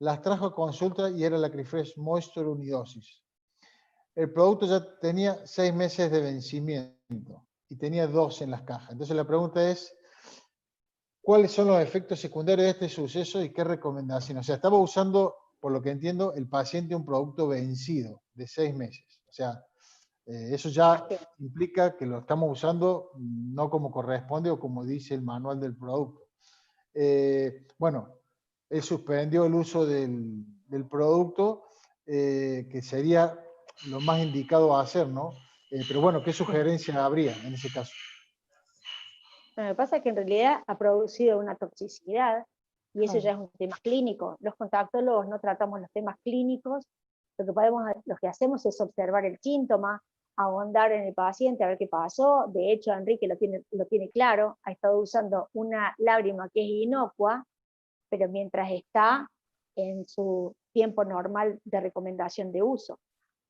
Speaker 3: Las trajo a consulta y era la Crifresh Moisture Unidosis. El producto ya tenía 6 meses de vencimiento y tenía 2 en las cajas. Entonces la pregunta es, ¿cuáles son los efectos secundarios de este suceso y qué recomendación? O sea, estaba usando, por lo que entiendo, el paciente un producto vencido de 6 meses. O sea, eso ya implica que lo estamos usando no como corresponde o como dice el manual del producto. Bueno, él suspendió el uso del producto, que sería lo más indicado a hacer, ¿no? Pero bueno, ¿qué sugerencia habría en ese caso?
Speaker 2: Lo que pasa es que en realidad ha producido una toxicidad y eso ya es un tema clínico. Los contactólogos no tratamos los temas clínicos, lo que hacemos es observar el síntoma, ahondar en el paciente, a ver qué pasó. De hecho, Enrique lo tiene claro, ha estado usando una lágrima que es inocua, pero mientras está en su tiempo normal de recomendación de uso.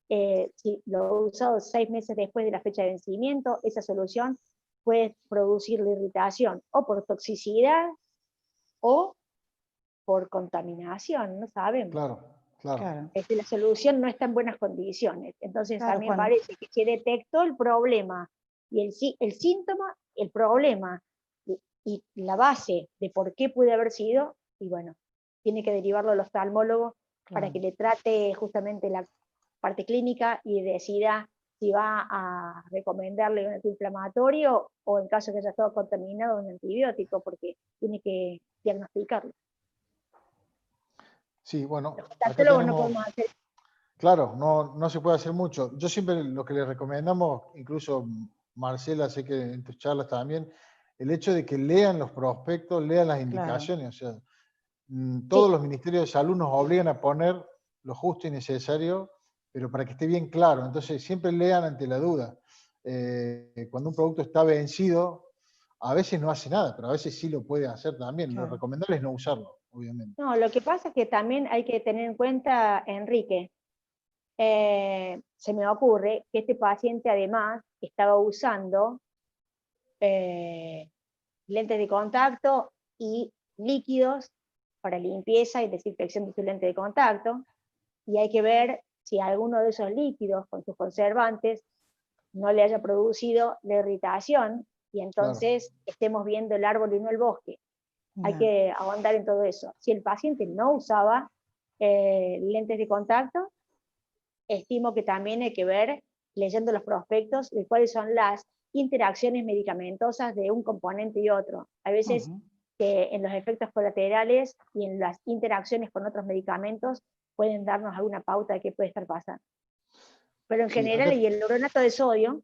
Speaker 2: Si lo ha usado 6 meses después de la fecha de vencimiento, esa solución puede producir la irritación o por toxicidad o por contaminación, no sabemos.
Speaker 3: Claro.
Speaker 2: La solución no está en buenas condiciones. Entonces a mí me parece que se detectó el problema y el síntoma, el problema y la base de por qué puede haber sido, y bueno, tiene que derivarlo al oftalmólogo para que le trate justamente la parte clínica y decida si va a recomendarle un antiinflamatorio o en caso que haya estado contaminado un antibiótico, porque tiene que diagnosticarlo.
Speaker 3: Sí, bueno,
Speaker 2: acá tenemos, no podemos hacer.
Speaker 3: Claro, no se puede hacer mucho. Yo siempre lo que le recomendamos, incluso Marcela, sé que en tus charlas también, el hecho de que lean los prospectos, lean las indicaciones. O sea, todos los ministerios de salud nos obligan a poner lo justo y necesario, pero para que esté bien claro. Entonces, siempre lean ante la duda. Cuando un producto está vencido, a veces no hace nada, pero a veces sí lo puede hacer también. Lo recomendable es no usarlo, obviamente.
Speaker 2: No, lo que pasa es que también hay que tener en cuenta, Enrique, se me ocurre que este paciente además estaba usando lentes de contacto y líquidos para limpieza y desinfección de su lente de contacto, y hay que ver si alguno de esos líquidos con sus conservantes no le haya producido la irritación, y entonces estemos viendo el árbol y no el bosque. Hay que ahondar en todo eso. Si el paciente no usaba lentes de contacto, estimo que también hay que ver, leyendo los prospectos, de cuáles son las interacciones medicamentosas de un componente y otro. Hay veces que en los efectos colaterales y en las interacciones con otros medicamentos pueden darnos alguna pauta de qué puede estar pasando. Pero en general, y el loronato de sodio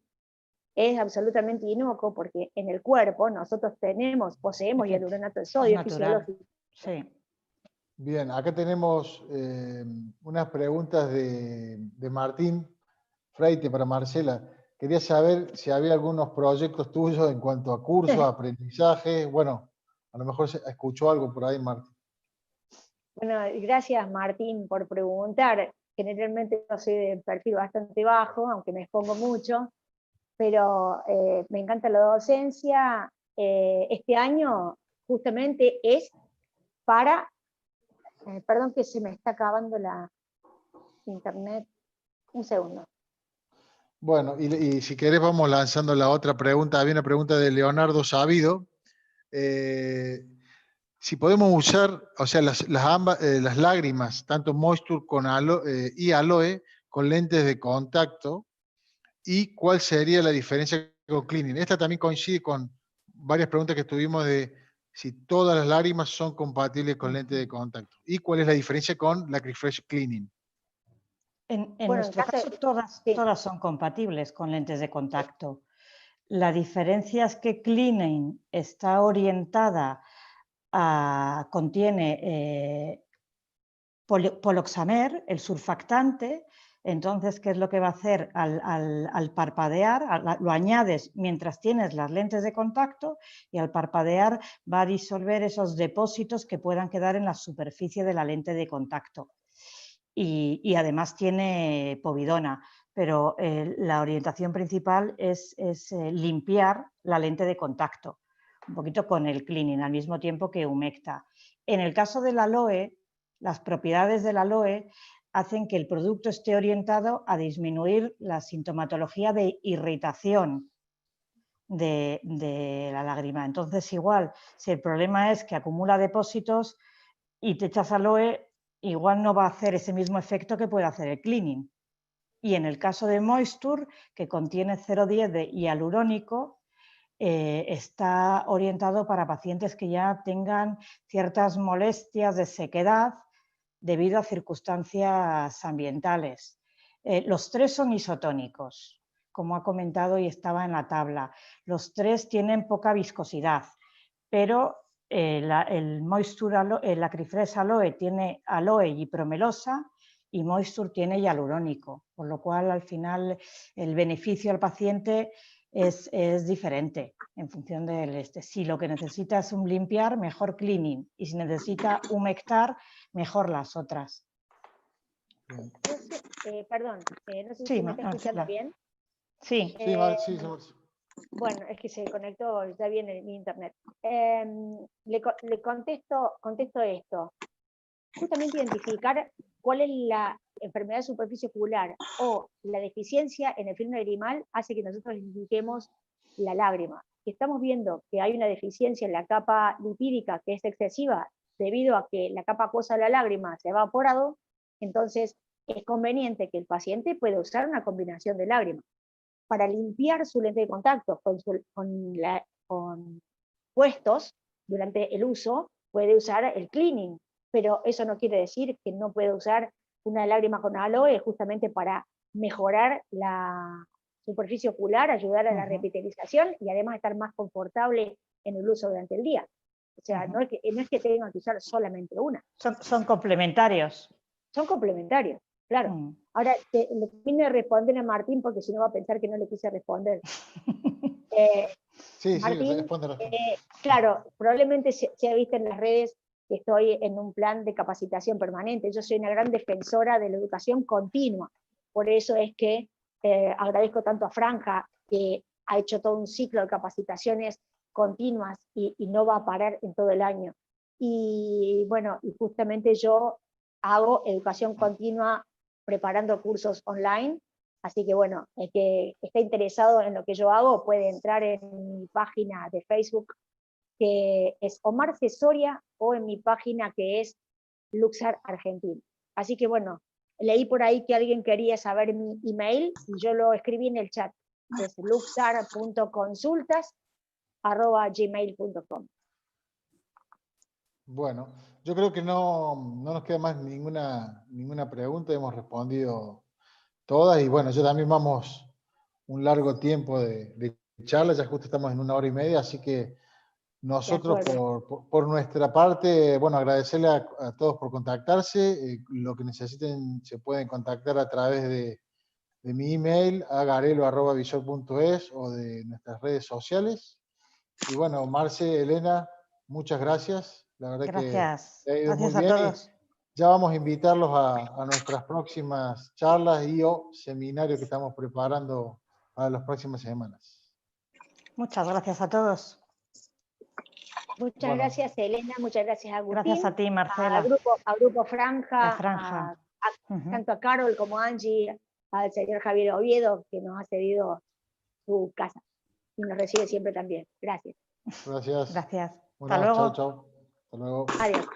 Speaker 2: es absolutamente inocuo porque en el cuerpo nosotros poseemos hialuronato de sodio fisiológico.
Speaker 1: Sí.
Speaker 3: Bien, acá tenemos unas preguntas de Martín Freite para Marcela. Quería saber si había algunos proyectos tuyos en cuanto a cursos, aprendizaje. Bueno, a lo mejor escuchó algo por ahí, Martín.
Speaker 2: Bueno, gracias Martín por preguntar. Generalmente yo soy de perfil bastante bajo, aunque me expongo mucho, pero me encanta la docencia. Este año justamente es para... perdón que se me está acabando la internet. Un segundo.
Speaker 3: Bueno, y si querés vamos lanzando la otra pregunta. Había una pregunta de Leonardo Sabido. Si podemos usar, o sea, las lágrimas, tanto Moisture y Aloe, con lentes de contacto, ¿Y cuál sería la diferencia con cleaning? Esta también coincide con varias preguntas que tuvimos de si todas las lágrimas son compatibles con lentes de contacto. ¿Y cuál es la diferencia con la Acryfresh Cleaning?
Speaker 1: En
Speaker 2: Bueno,
Speaker 1: nuestro caso,
Speaker 2: sí.
Speaker 1: todas son compatibles con lentes de contacto. La diferencia es que Cleaning está orientada a, contiene poloxamer, el surfactante. Entonces, ¿qué es lo que va a hacer al parpadear? Lo añades mientras tienes las lentes de contacto y al parpadear va a disolver esos depósitos que puedan quedar en la superficie de la lente de contacto. Y además tiene povidona, pero la orientación principal es limpiar la lente de contacto, un poquito con el cleaning, al mismo tiempo que humecta. En el caso del aloe, las propiedades del aloe hacen que el producto esté orientado a disminuir la sintomatología de irritación de la lágrima. Entonces, igual, si el problema es que acumula depósitos y te echas aloe, igual no va a hacer ese mismo efecto que puede hacer el cleaning. Y en el caso de Moisture, que contiene 0,10 de hialurónico, está orientado para pacientes que ya tengan ciertas molestias de sequedad debido a circunstancias ambientales. Los tres son isotónicos, como ha comentado y estaba en la tabla. Los tres tienen poca viscosidad, pero el Moisture el Acryfresh Aloe tiene aloe y promelosa y Moisture tiene hialurónico, por lo cual al final el beneficio al paciente es diferente en función del este. Si lo que necesita es un limpiar, mejor cleaning, y si necesita humectar, mejor las otras.
Speaker 2: Perdón, no sé
Speaker 1: Sí,
Speaker 2: si me está escuchando bien.
Speaker 1: Sí.
Speaker 3: Sí, sí.
Speaker 2: Bueno, es que se conectó ya bien mi internet. Le contesto esto. Justamente identificar cuál es la enfermedad de superficie ocular o la deficiencia en el film lagrimal hace que nosotros identifiquemos la lágrima. Estamos viendo que hay una deficiencia en la capa lipídica que es excesiva debido a que la capa acuosa de la lágrima se ha evaporado, entonces es conveniente que el paciente pueda usar una combinación de lágrimas para limpiar su lente de contacto con puestos durante el uso, puede usar el cleaning, pero eso no quiere decir que no pueda usar una lágrima con aloe justamente para mejorar la superficie ocular, ayudar a la revitalización y además estar más confortable en el uso durante el día. O sea, no es que tengan que usar solamente una.
Speaker 1: Son complementarios.
Speaker 2: Son complementarios, claro. Ahora, le vine a responder a Martín porque si no va a pensar que no le quise responder.
Speaker 3: Sí,
Speaker 2: Martín,
Speaker 3: responde.
Speaker 2: claro, probablemente se ha visto en las redes que estoy en un plan de capacitación permanente. Yo soy una gran defensora de la educación continua. Por eso es que agradezco tanto a Franja, que ha hecho todo un ciclo de capacitaciones continuas y no va a parar en todo el año. Y bueno, y justamente yo hago educación continua preparando cursos online. Así que bueno, el que esté interesado en lo que yo hago puede entrar en mi página de Facebook, que es Omar Cesoria, o en mi página que es Luxar Argentina. Así que bueno, leí por ahí que alguien quería saber mi email y yo lo escribí en el chat. Es luxar.consultas@gmail.com.
Speaker 3: Bueno, yo creo que no nos queda más ninguna pregunta, hemos respondido todas y bueno, yo también vamos un largo tiempo de charla, ya justo estamos en 1 hora y media, así que nosotros por nuestra parte, bueno, agradecerle a todos por contactarse, lo que necesiten se pueden contactar a través de mi email, garelo@visor.es o de nuestras redes sociales. Y bueno, Marce, Elena, muchas gracias. La verdad
Speaker 1: Gracias.
Speaker 3: que ha ido muy
Speaker 1: Gracias a
Speaker 3: bien
Speaker 1: todos.
Speaker 3: y ya vamos a invitarlos a nuestras próximas charlas y o seminarios que estamos preparando para las próximas semanas.
Speaker 1: Muchas gracias a todos.
Speaker 2: Muchas gracias, Elena, muchas gracias, Agustín.
Speaker 1: Gracias a ti, Marcela.
Speaker 2: A Grupo Franja,
Speaker 1: Franja.
Speaker 2: tanto a Carol como a Angie, al señor Javier Oviedo, que nos ha cedido su casa y nos recibe siempre también. Gracias.
Speaker 3: Gracias.
Speaker 1: Gracias.
Speaker 3: Bueno,
Speaker 1: Hasta luego.
Speaker 3: chao. Hasta luego.
Speaker 2: Adiós.